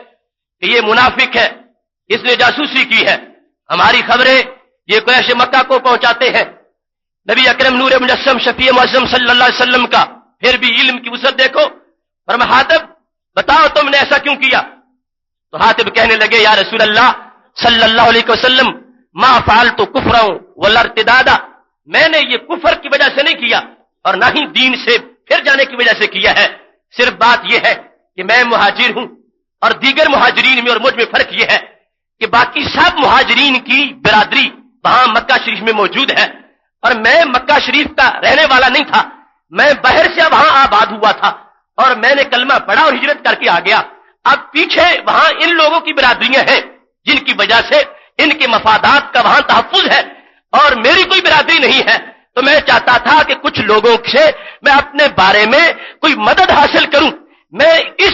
کہ یہ منافق ہے، اس نے جاسوسی کی ہے، ہماری خبریں یہ قریش مکہ کو پہنچاتے ہیں. نبی اکرم نور مجسم شفیع معظم صلی اللہ علیہ وسلم کا پھر بھی علم کی وسعت دیکھو. فرمایا حاتب بتاؤ تم نے ایسا کیوں کیا؟ تو حاتب کہنے لگے یا رسول اللہ صلی اللہ علیہ وسلم ما فعلت کفرا ولا ارتدادا، میں نے یہ کفر کی وجہ سے نہیں کیا اور نہ ہی دین سے پھر جانے کی وجہ سے کیا ہے. صرف بات یہ ہے کہ میں مہاجر ہوں اور دیگر مہاجرین میں اور مجھ میں فرق یہ ہے کہ باقی سب مہاجرین کی برادری وہاں مکہ شریف میں موجود ہے اور میں مکہ شریف کا رہنے والا نہیں تھا، میں باہر سے وہاں آباد ہوا تھا اور میں نے کلمہ پڑھا اور ہجرت کر کے آ گیا. اب پیچھے وہاں ان لوگوں کی برادریاں ہیں جن کی وجہ سے ان کے مفادات کا وہاں تحفظ ہے اور میری کوئی برادری نہیں ہے. تو تو میں چاہتا تھا کہ کچھ لوگوں سے میں اپنے بارے میں کوئی مدد حاصل کروں. میں اس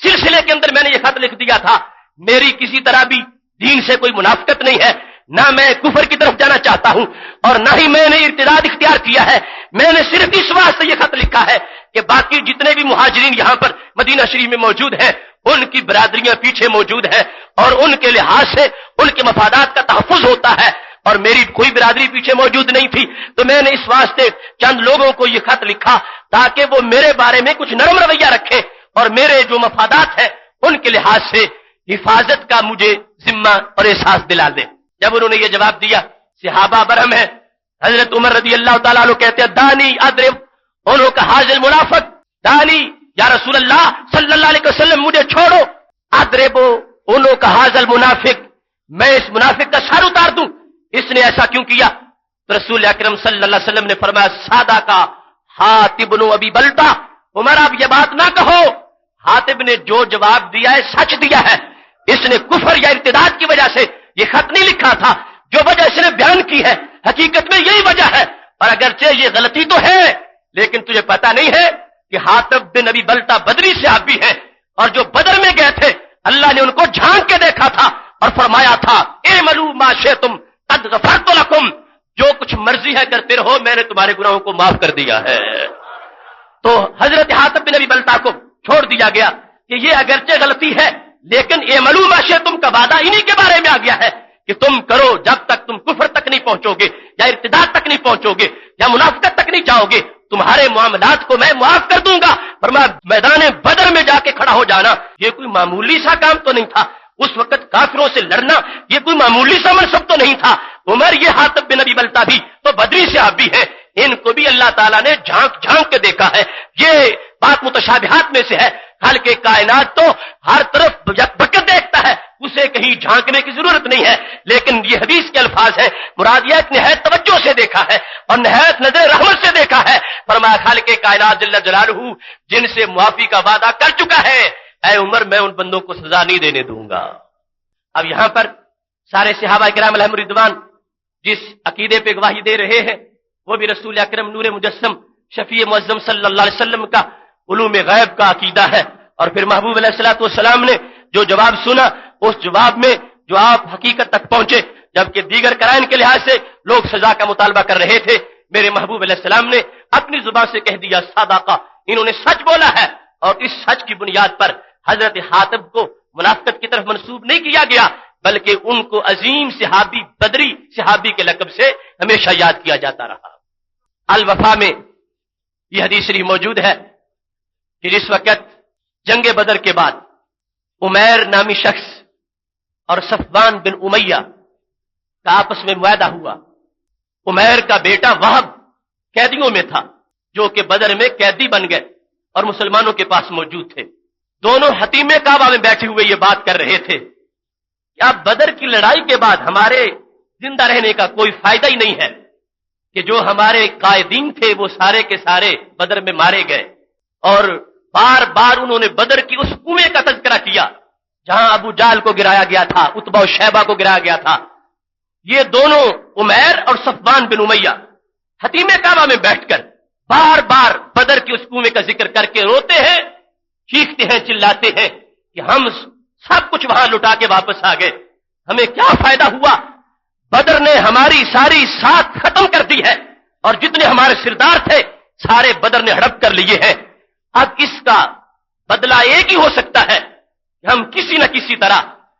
سلسلے کے اندر میں نے یہ خط لکھ دیا تھا. میری کسی طرح بھی دین سے کوئی منافقت نہیں ہے، نہ میں کفر کی طرف جانا چاہتا ہوں اور نہ ہی میں نے ارتداد اختیار کیا ہے. میں نے صرف اس واسطے یہ خط لکھا ہے کہ باقی جتنے بھی مہاجرین یہاں پر مدینہ شریف میں موجود ہیں ان کی برادریاں پیچھے موجود ہیں اور ان کے لحاظ سے ان کے مفادات کا تحفظ ہوتا ہے، اور میری کوئی برادری پیچھے موجود نہیں تھی. تو میں نے اس واسطے چند لوگوں کو یہ خط لکھا تاکہ وہ میرے بارے میں کچھ نرم رویہ رکھیں اور میرے جو مفادات ہیں ان کے لحاظ سے حفاظت کا مجھے ذمہ اور احساس دلا دیں. جب انہوں نے یہ جواب دیا، صحابہ برہم ہے. حضرت عمر رضی اللہ تعالیٰ عنہ کہتے ہیں دانی ادرب انہوں کا حاضر منافق، دانی یا رسول اللہ صلی اللہ علیہ وسلم مجھے چھوڑو، ادرب انہوں کا حاضر منافق، میں اس منافق کا سر اتار دوں. اس نے ایسا کیوں کیا؟ تو رسول اکرم صلی اللہ علیہ وسلم نے فرمایا سادہ کا حاتب بن ابی بلتا، عمر آپ یہ بات نہ کہو، حاتب نے جو جواب دیا ہے سچ دیا ہے. اس نے کفر یا ارتداد کی وجہ سے یہ خط نہیں لکھا تھا، جو وجہ اس نے بیان کی ہے حقیقت میں یہی وجہ ہے. اور اگرچہ یہ غلطی تو ہے لیکن تجھے پتا نہیں ہے کہ حاتب بن ابی بلتا بدری صحابی ہے، اور جو بدر میں گئے تھے اللہ نے ان کو جھانک کے دیکھا تھا اور فرمایا تھا اعملوا ما شئتم قد غفرت لکم، جو کچھ مرضی ہے کرتے رہو میں نے تمہارے گناہوں کو معاف کر دیا ہے. تو حضرت حاتب بن ابی بلتا کو چھوڑ دیا گیا کہ یہ اگرچہ غلطی ہے لیکن اعملوا ما شئتم کا وعدہ انہی کے بارے میں آ گیا ہے کہ تم کرو جب تک تم کفر تک نہیں پہنچو گے یا ارتداد تک نہیں پہنچو گے یا منافقت تک نہیں جاؤ گے، تمہارے معاملات کو میں معاف کر دوں گا. فرمایا میدان بدر میں جا کے کھڑا ہو جانا یہ کوئی معمولی سا کام تو نہیں تھا، اس وقت کافروں سے لڑنا یہ کوئی معمولی سا منصب تو نہیں تھا. عمر یہ حاتب بن ابی بلتا بھی تو بدری صحابی ہے، ان کو بھی اللہ تعالیٰ نے جھانک جھانک کے دیکھا ہے. یہ بات متشابہات میں سے ہے. خالق کائنات تو ہر طرف بکت دیکھتا ہے، اسے کہیں جھانکنے کی ضرورت نہیں ہے. لیکن یہ حدیث کے الفاظ ہیں، مراد یہ نہایت توجہ سے دیکھا ہے اور نہایت نظر رحمت سے دیکھا ہے. فرمایا خالق کائنات جل جلالہ جن سے معافی کا وعدہ کر چکا ہے، اے عمر میں ان بندوں کو سزا نہیں دینے دوں گا. اب یہاں پر سارے صحابہ کرام علیہم رضوان جس عقیدے پہ گواہی دے رہے ہیں وہ بھی رسول اکرم نور مجسم شفیع معظم صلی اللہ علیہ وسلم کا علوم غیب کا عقیدہ ہے. اور پھر محبوب علیہ الصلوۃ والسلام نے جو جواب سنا اس جواب میں جو آپ حقیقت تک پہنچے، جبکہ دیگر قرائن کے لحاظ سے لوگ سزا کا مطالبہ کر رہے تھے، میرے محبوب علیہ السلام نے اپنی زبان سے کہہ دیا صادقہ، انہوں نے سچ بولا ہے. اور اس سچ کی بنیاد پر حضرت حاتب کو منافقت کی طرف منسوب نہیں کیا گیا بلکہ ان کو عظیم صحابی بدری صحابی کے لقب سے ہمیشہ یاد کیا جاتا رہا. الوفا میں یہ حدیث شریف موجود ہے کہ جس وقت جنگ بدر کے بعد عمیر نامی شخص اور صفوان بن امیہ کا آپس میں معاہدہ ہوا. عمیر کا بیٹا وہب قیدیوں میں تھا جو کہ بدر میں قیدی بن گئے اور مسلمانوں کے پاس موجود تھے. دونوں حتیم کعبہ میں بیٹھے ہوئے یہ بات کر رہے تھے کہ اب بدر کی لڑائی کے بعد ہمارے زندہ رہنے کا کوئی فائدہ ہی نہیں ہے کہ جو ہمارے قائدین تھے وہ سارے کے سارے بدر میں مارے گئے. اور بار بار انہوں نے بدر کی اس کنویں کا تذکرہ کیا جہاں ابو جال کو گرایا گیا تھا، عتبہ و شیبہ کو گرایا گیا تھا. یہ دونوں عمیر اور صفوان بن امیہ حتیم کعبہ میں بیٹھ کر بار بار بدر کی اس کنویں کا ذکر کر کے روتے ہیں، چیختے ہیں، چلاتے ہیں کہ ہم سب کچھ وہاں لٹا کے واپس آ گئے، ہمیں کیا فائدہ ہوا؟ بدر نے ہماری ساری ساتھ ختم کر دی ہے اور جتنے ہمارے سردار تھے سارے بدر نے ہڑپ کر لیے ہیں. اب اس کا بدلہ ایک ہی ہو سکتا ہے کہ ہم کسی نہ کسی طرح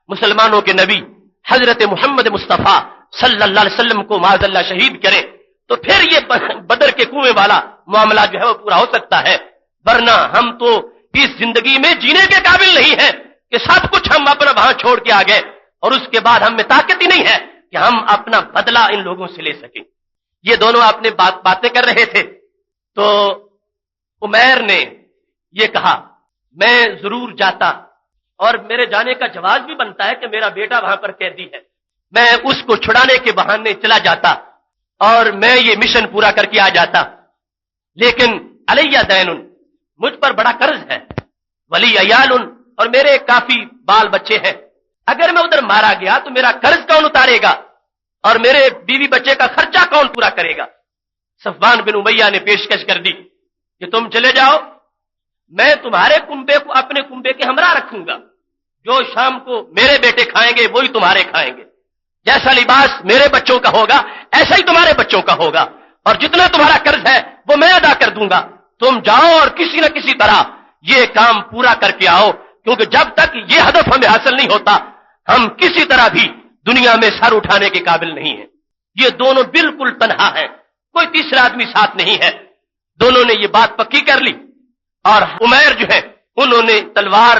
مسلمانوں کے نبی حضرت محمد مصطفیٰ صلی اللہ علیہ وسلم کو معاذ اللہ شہید کریں تو پھر یہ بدر کے کنویں والا معاملہ جو ہے وہ پورا ہو سکتا ہے. ورنہ ہم تو اس زندگی میں جینے کے قابل نہیں ہیں کہ سب کچھ ہم اپنا وہاں چھوڑ کے آ گئے اور اس کے بعد ہم میں طاقت ہی نہیں ہے کہ ہم اپنا بدلہ ان لوگوں سے لے سکیں. یہ دونوں اپنے باتیں کر رہے تھے تو عمیر نے یہ کہا میں ضرور جاتا اور میرے جانے کا جواز بھی بنتا ہے کہ میرا بیٹا وہاں پر قیدی ہے، میں اس کو چھڑانے کے بہانے چلا جاتا اور میں یہ مشن پورا کر کے آ جاتا. لیکن علیہ دین، مجھ پر بڑا قرض ہے، ولی عیال اور میرے کافی بال بچے ہیں، اگر میں ادھر مارا گیا تو میرا قرض کون اتارے گا اور میرے بیوی بچے کا خرچہ کون پورا کرے گا؟ صفوان بن امیہ نے پیشکش کر دی کہ تم چلے جاؤ، میں تمہارے کنبے کو اپنے کنبے کے ہمراہ رکھوں گا، جو شام کو میرے بیٹے کھائیں گے وہی تمہارے کھائیں گے، جیسا لباس میرے بچوں کا ہوگا ایسا ہی تمہارے بچوں کا ہوگا، اور جتنا تمہارا قرض ہے وہ میں ادا کر دوں گا، تم جاؤ اور کسی نہ کسی طرح یہ کام پورا کر کے آؤ، کیونکہ جب تک یہ ہدف ہمیں حاصل نہیں ہوتا ہم کسی طرح بھی دنیا میں سر اٹھانے کے قابل نہیں ہیں۔ یہ دونوں بالکل تنہا ہیں، کوئی تیسرا آدمی ساتھ نہیں ہے۔ دونوں نے یہ بات پکی کر لی، اور عمیر جو ہے انہوں نے تلوار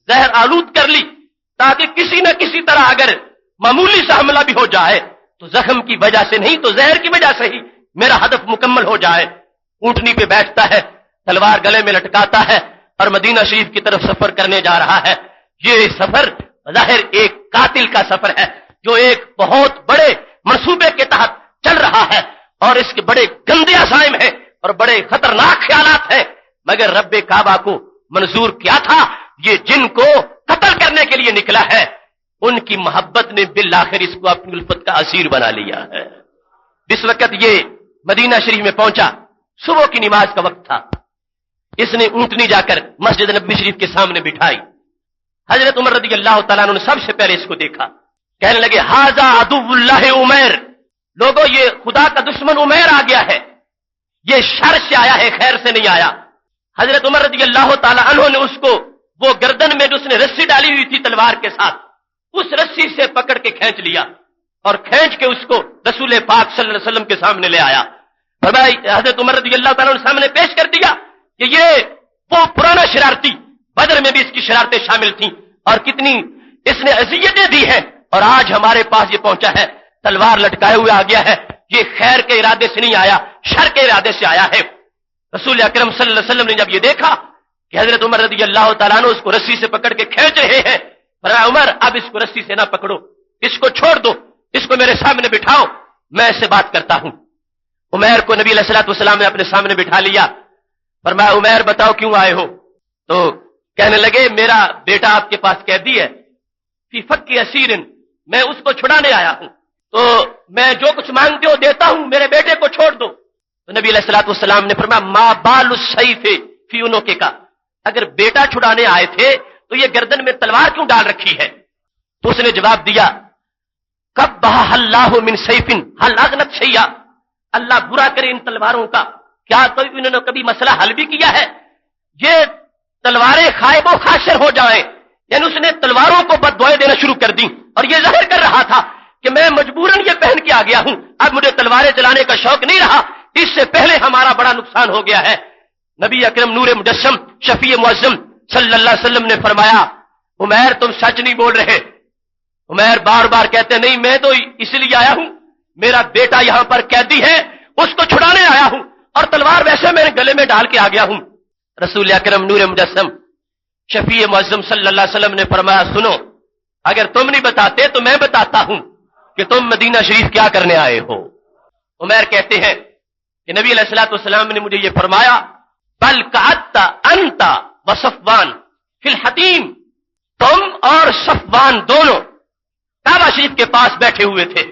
زہر آلود کر لی تاکہ کسی نہ کسی طرح اگر معمولی سا حملہ بھی ہو جائے تو زخم کی وجہ سے نہیں تو زہر کی وجہ سے ہی میرا ہدف مکمل ہو جائے۔ اونٹنی پہ بیٹھتا ہے، تلوار گلے میں لٹکاتا ہے اور مدینہ شریف کی طرف سفر کرنے جا رہا ہے۔ یہ سفر ظاہر ایک قاتل کا سفر ہے جو ایک بہت بڑے منصوبے کے تحت چل رہا ہے، اور اس کے بڑے گندے عزائم ہیں اور بڑے خطرناک خیالات ہیں، مگر رب کعبہ کو منظور کیا تھا یہ جن کو قتل کرنے کے لیے نکلا ہے ان کی محبت نے بالآخر اس کو اپنی الفت کا اسیر بنا لیا ہے۔ جس وقت یہ مدینہ شریف میں پہنچا صبح کی نماز کا وقت تھا، اس نے اونٹنی جا کر مسجد نبوی شریف کے سامنے بٹھائی۔ حضرت عمر رضی اللہ تعالیٰ عنہ نے سب سے پہلے اس کو دیکھا، کہنے لگے ھذا عدو اللہ عمیر، لوگوں یہ خدا کا دشمن عمیر آ گیا ہے، یہ شر سے آیا ہے خیر سے نہیں آیا۔ حضرت عمر رضی اللہ تعالیٰ عنہ نے اس کو وہ گردن میں جو اس نے رسی ڈالی ہوئی تھی تلوار کے ساتھ اس رسی سے پکڑ کے کھینچ لیا اور کھینچ کے اس کو رسول پاک صلی اللہ علیہ وسلم کے سامنے لے آیا۔ فرمایا حضرت عمر رضی اللہ تعالیٰ عنہ سامنے پیش کر دیا کہ یہ وہ پرانا شرارتی، بدر میں بھی اس کی شرارتیں شامل تھیں اور کتنی اس نے اذیتیں دی ہیں، اور آج ہمارے پاس یہ پہنچا ہے تلوار لٹکائے ہوئے آ گیا ہے، یہ خیر کے ارادے سے نہیں آیا شر کے ارادے سے آیا ہے۔ رسول اکرم صلی اللہ علیہ وسلم نے جب یہ دیکھا کہ حضرت عمر رضی اللہ تعالیٰ عنہ اس کو رسی سے پکڑ کے کھینچ رہے ہیں، فرمایا عمر اب اس کو رسی سے نہ پکڑو، اس کو چھوڑ دو، اس کو میرے سامنے بٹھاؤ، میں اس سے بات کرتا ہوں۔ عمیر کو نبی علیہ الصلوۃ والسلام نے اپنے سامنے بٹھا لیا۔ فرمایا عمیر بتاؤ کیوں آئے ہو؟ تو کہنے لگے میرا بیٹا آپ کے پاس قیدی ہے، فی فک اسیر، میں اس کو چھڑانے آیا ہوں، تو میں جو کچھ مانگتے ہو دیتا ہوں، میرے بیٹے کو چھوڑ دو۔ تو نبی علیہ الصلوۃ والسلام نے فرمایا ما بال السیف فی عنقک کا، اگر بیٹا چھڑانے آئے تھے تو یہ گردن میں تلوار کیوں ڈال رکھی ہے؟ تو اس نے جواب دیا قبح اللہ من سیف هل اغنت شیئا، اللہ برا کرے ان تلواروں کا، کیا کوئی انہوں نے کبھی مسئلہ حل بھی کیا ہے؟ یہ تلواریں خائب و خاسر ہو جائیں، یعنی اس نے تلواروں کو بد دعائیں دینا شروع کر دی، اور یہ ظاہر کر رہا تھا کہ میں مجبوراً یہ پہن کے آ گیا ہوں، اب مجھے تلواریں چلانے کا شوق نہیں رہا، اس سے پہلے ہمارا بڑا نقصان ہو گیا ہے۔ نبی اکرم نور مجسم شفیع معظم صلی اللہ علیہ وسلم نے فرمایا عمیر تم سچ نہیں بول رہے۔ عمیر بار بار کہتے نہیں میں تو اس لیے آیا ہوں، میرا بیٹا یہاں پر قیدی ہے، اس کو چھڑانے آیا ہوں، اور تلوار ویسے میرے گلے میں ڈال کے آ گیا ہوں۔ رسول اکرم نور مجسم شفیع معظم صلی اللہ علیہ وسلم نے فرمایا سنو، اگر تم نہیں بتاتے تو میں بتاتا ہوں کہ تم مدینہ شریف کیا کرنے آئے ہو۔ عمیر کہتے ہیں کہ نبی علیہ الصلوۃ والسلام نے مجھے یہ فرمایا بل قعدت انت وصفوان فی الحتیم، تم اور صفوان دونوں کعبہ شریف کے پاس بیٹھے ہوئے تھے،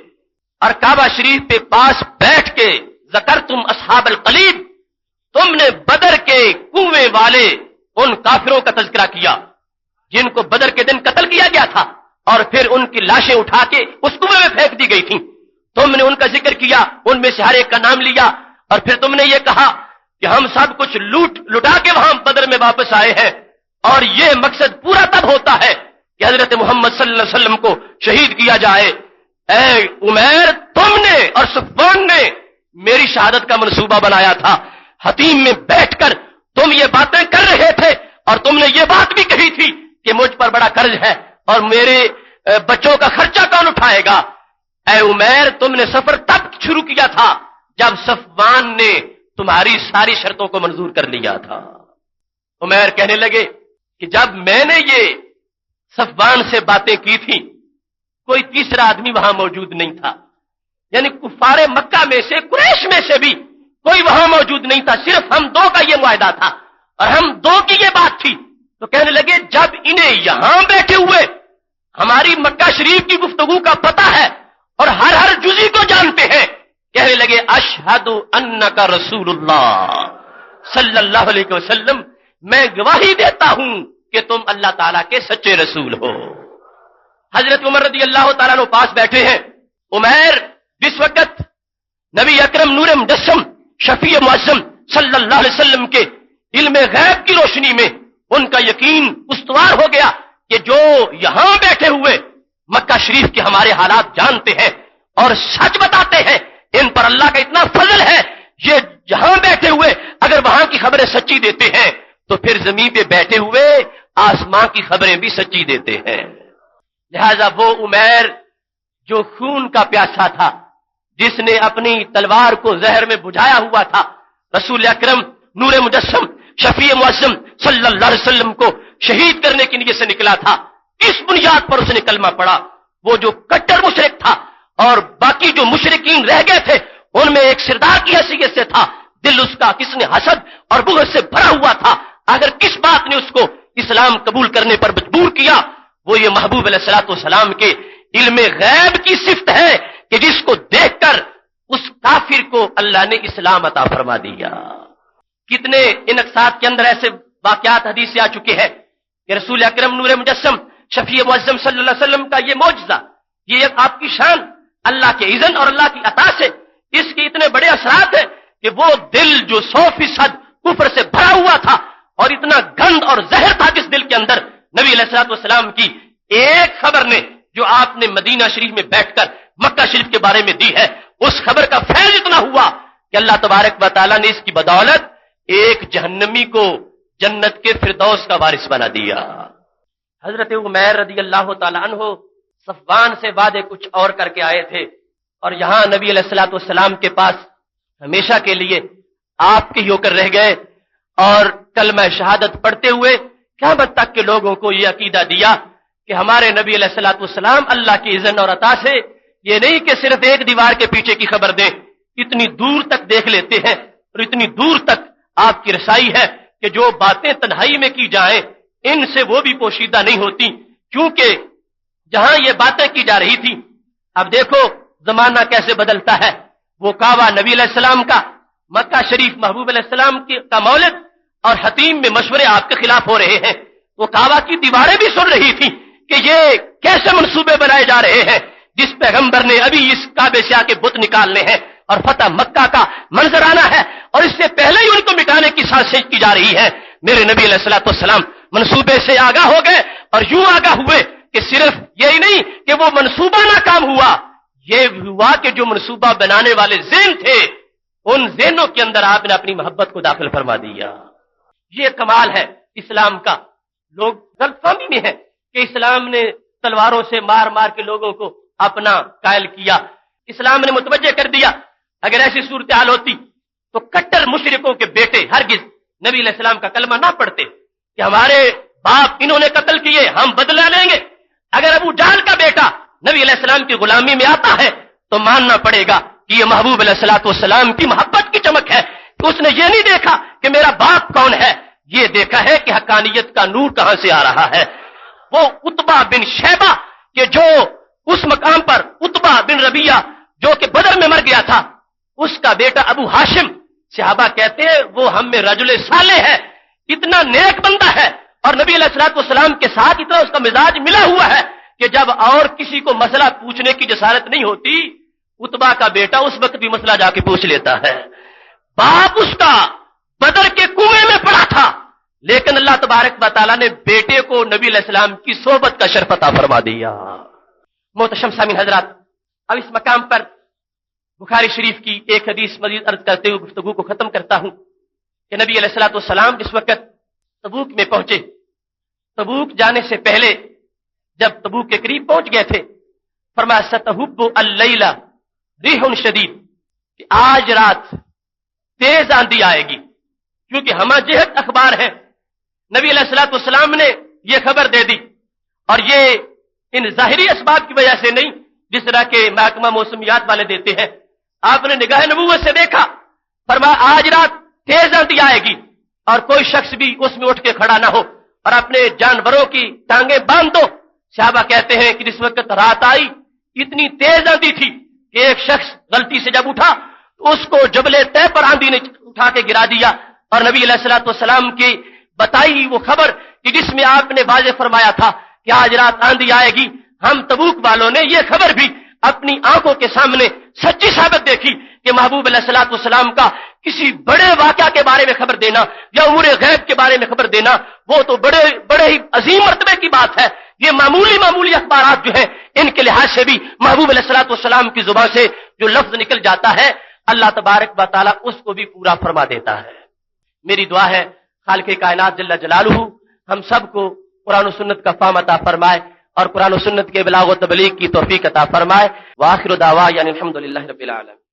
اور کعبہ شریف کے پاس بیٹھ کے ذکرتم اصحاب القلیب، تم نے بدر کے کنویں والے ان کافروں کا تذکرہ کیا جن کو بدر کے دن قتل کیا گیا تھا، اور پھر ان کی لاشیں اٹھا کے اس کنویں میں پھینک دی گئی تھیں، تم نے ان کا ذکر کیا، ان میں سے ہر ایک کا نام لیا، اور پھر تم نے یہ کہا کہ ہم سب کچھ لٹا کے وہاں بدر میں واپس آئے ہیں، اور یہ مقصد پورا تب ہوتا ہے کہ حضرت محمد صلی اللہ علیہ وسلم کو شہید کیا جائے۔ اے عمیر تم نے اور صفوان نے میری شہادت کا منصوبہ بنایا تھا، حتیم میں بیٹھ کر تم یہ باتیں کر رہے تھے، اور تم نے یہ بات بھی کہی تھی کہ مجھ پر بڑا قرض ہے اور میرے بچوں کا خرچہ کون اٹھائے گا۔ اے عمیر تم نے سفر تب شروع کیا تھا جب صفوان نے تمہاری ساری شرطوں کو منظور کر لیا تھا۔ عمیر کہنے لگے کہ جب میں نے یہ صفوان سے باتیں کی تھی کوئی تیسرا آدمی وہاں موجود نہیں تھا، یعنی کفار مکہ میں سے قریش میں سے بھی کوئی وہاں موجود نہیں تھا، صرف ہم دو کا یہ معاہدہ تھا اور ہم دو کی یہ بات تھی۔ تو کہنے لگے جب انہیں یہاں بیٹھے ہوئے ہماری مکہ شریف کی گفتگو کا پتہ ہے اور ہر جزی کو جانتے ہیں کہنے لگے اشہد انک رسول اللہ صلی اللہ علیہ وسلم، میں گواہی دیتا ہوں کہ تم اللہ تعالیٰ کے سچے رسول ہو۔ حضرت عمر رضی اللہ تعالیٰ عنہ پاس بیٹھے ہیں۔ عمیر جس وقت نبی اکرم نور مجسم شفیع معظم صلی اللہ علیہ وسلم کے علم غیب کی روشنی میں ان کا یقین استوار ہو گیا کہ جو یہاں بیٹھے ہوئے مکہ شریف کے ہمارے حالات جانتے ہیں اور سچ بتاتے ہیں، ان پر اللہ کا اتنا فضل ہے، یہ جہاں بیٹھے ہوئے اگر وہاں کی خبریں سچی دیتے ہیں تو پھر زمین پہ بیٹھے ہوئے آسمان کی خبریں بھی سچی دیتے ہیں۔ لہذا وہ عمیر جو خون کا پیاسا تھا، جس نے اپنی تلوار کو زہر میں بجھایا ہوا تھا، رسول اکرم نور مجسم شفیع معظم صلی اللہ علیہ وسلم کو شہید کرنے کی نیت سے نکلا تھا، اس بنیاد پر اس نے کلمہ پڑھا۔ وہ جو کٹر مشرک تھا اور باقی جو مشرکین رہ گئے تھے ان میں ایک سردار کی حیثیت سے تھا، دل اس کا کس نے حسد اور بغض سے بھرا ہوا تھا۔ اگر کس بات نے اس کو اسلام قبول کرنے پر مجبور کیا، وہ یہ محبوب علیہ الصلوۃ والسلام کے علم غیب کی صفت ہے کہ جس کو دیکھ کر اس کافر کو اللہ نے اسلام عطا فرما دیا۔ کتنے ان اقساط کے اندر ایسے واقعات حدیث سے آ چکے ہیں کہ رسول اکرم نور مجسم شفیع معظم صلی اللہ علیہ وسلم کا یہ معجزہ، یہ ایک آپ کی شان، اللہ کے اذن اور اللہ کی عطا سے اس کے اتنے بڑے اثرات ہیں کہ وہ دل جو 100% کفر سے بھرا ہوا تھا اور اتنا گند اور زہر تھا جس دل کے اندر، نبی علیہ الصلوۃ والسلام کی ایک خبر نے جو آپ نے مدینہ شریف میں بیٹھ کر مکہ شریف کے بارے میں دی ہے، اس خبر کا فیض اتنا ہوا کہ اللہ تبارک و تعالیٰ نے اس کی بدولت ایک جہنمی کو جنت کے فردوس کا وارث بنا دیا۔ حضرت عمیر رضی اللہ تعالیٰ عنہ صفوان سے وعدے کچھ اور کر کے آئے تھے اور یہاں نبی علیہ الصلوۃ والسلام کے پاس ہمیشہ کے لیے آپ کے ہو کر رہ گئے اور کلمہ شہادت پڑھتے ہوئے قیامت تک کے لوگوں کو یہ عقیدہ دیا کہ ہمارے نبی علیہ الصلوۃ والسلام اللہ کی اذن اور عطا سے یہ نہیں کہ صرف ایک دیوار کے پیچھے کی خبر دیں، اتنی دور تک دیکھ لیتے ہیں اور اتنی دور تک آپ کی رسائی ہے کہ جو باتیں تنہائی میں کی جائیں ان سے وہ بھی پوشیدہ نہیں ہوتی، کیونکہ جہاں یہ باتیں کی جا رہی تھی، اب دیکھو زمانہ کیسے بدلتا ہے۔ وہ کعبہ نبی علیہ السلام کا، مکہ شریف محبوب علیہ السلام کا مولد اور حتیم میں مشورے آپ کے خلاف ہو رہے ہیں۔ وہ کعبہ کی دیواریں بھی سن رہی تھی کہ یہ کیسے منصوبے بنائے جا رہے ہیں، جس پیغمبر نے ابھی اس کعبے سے آ کے بت نکالنے ہیں اور فتح مکہ کا منظر آنا ہے اور اس سے پہلے ہی ان کو مٹانے کی سازش کی جا رہی ہے۔ میرے نبی علیہ الصلوۃ والسلام منصوبے سے آگاہ ہو گئے اور یوں آگاہ ہوئے کہ صرف یہی نہیں کہ وہ منصوبہ ناکام ہوا، یہ ہوا کہ جو منصوبہ بنانے والے ذہن تھے ان ذہنوں کے اندر آپ نے اپنی محبت کو داخل فرما دیا۔ یہ کمال ہے اسلام کا۔ لوگ غلط فہمی میں ہیں کہ اسلام نے تلواروں سے مار مار کے لوگوں کو اپنا قائل کیا، اسلام نے متوجہ کر دیا۔ اگر ایسی صورتحال ہوتی تو کٹر مشرکوں کے بیٹے ہرگز نبی علیہ السلام کا کلمہ نہ پڑھتے کہ ہمارے باپ انہوں نے قتل کیے، ہم بدلہ لیں گے۔ اگر ابو جہل کا بیٹا نبی علیہ السلام کی غلامی میں آتا ہے تو ماننا پڑے گا کہ یہ محبوب علیہ الصلوۃ والسلام کی محبت کی چمک ہے کہ اس نے یہ نہیں دیکھا کہ میرا باپ کون ہے، یہ دیکھا ہے کہ حقانیت کا نور کہاں سے آ رہا ہے۔ وہ عتبہ بن شیبہ کہ جو اس مقام پر عتبہ بن ربیعہ جو کہ بدر میں مر گیا تھا، اس کا بیٹا ابو ہاشم، صحابہ کہتے ہیں وہ ہم میں رجل صالح ہے، اتنا نیک بندہ ہے اور نبی علیہ الصلوۃ والسلام کے ساتھ اتنا اس کا مزاج ملا ہوا ہے کہ جب اور کسی کو مسئلہ پوچھنے کی جسارت نہیں ہوتی، عتبہ کا بیٹا اس وقت بھی مسئلہ جا کے پوچھ لیتا ہے۔ باپ اس کا بدر کے کنویں میں پڑا تھا، لیکن اللہ تبارک و تعالیٰ نے بیٹے کو نبی علیہ السلام کی صحبت کا شرف عطا فرما دیا۔ محتشم سامعین حضرات، اب اس مقام پر بخاری شریف کی ایک حدیث مزید عرض کرتے ہوئے گفتگو کو ختم کرتا ہوں کہ نبی علیہ الصلوۃ والسلام جس وقت تبوک میں پہنچے، تبوک جانے سے پہلے جب تبوک کے قریب پہنچ گئے تھے، فرمایا ستہب اللیلہ ریح شدید، کہ آج رات تیز آندھی آئے گی، کیونکہ ہمہ جہت اخبار ہے، نبی علیہ الصلوۃ والسلام نے یہ خبر دے دی، اور یہ ان ظاہری اسباب کی وجہ سے نہیں جس طرح کے محکمہ موسمیات والے دیتے ہیں۔ آپ نے نگاہ نبوت سے دیکھا، فرمایا آج رات تیز آندھی آئے گی اور کوئی شخص بھی اس میں اٹھ کے کھڑا نہ ہو اور اپنے جانوروں کی ٹانگیں باندھ دو۔ صحابہ کہتے ہیں کہ جس وقت رات آئی اتنی تیز آندھی تھی کہ ایک شخص غلطی سے جب اٹھا تو اس کو جبل طے پر آندھی نے اٹھا کے گرا دیا، اور نبی علیہ الصلوۃ والسلام کی بتائی وہ خبر کہ جس میں آپ نے واضح فرمایا تھا کہ آج رات آندھی آئے گی، ہم تبوک والوں نے یہ خبر بھی اپنی آنکھوں کے سامنے سچی ثابت دیکھی کہ محبوب علیہ الصلوۃ والسلام کا کسی بڑے واقعہ کے بارے میں خبر دینا یا امور غیب کے بارے میں خبر دینا وہ تو بڑے ہی عظیم مرتبے کی بات ہے۔ یہ معمولی اخبارات جو ہیں ان کے لحاظ سے بھی محبوب علیہ الصلوۃ والسلام کی زبان سے جو لفظ نکل جاتا ہے اللہ تبارک و تعالی اس کو بھی پورا فرما دیتا ہے۔ میری دعا ہے خالق کائنات جل جلالہ ہم سب کو قرآن و سنت کا فہم عطا فرمائے اور قرآن و سنت کے ابلاغ و تبلیغ کی توفیق عطا فرمائے۔ وآخر دعوانا الحمدللہ رب العالمین۔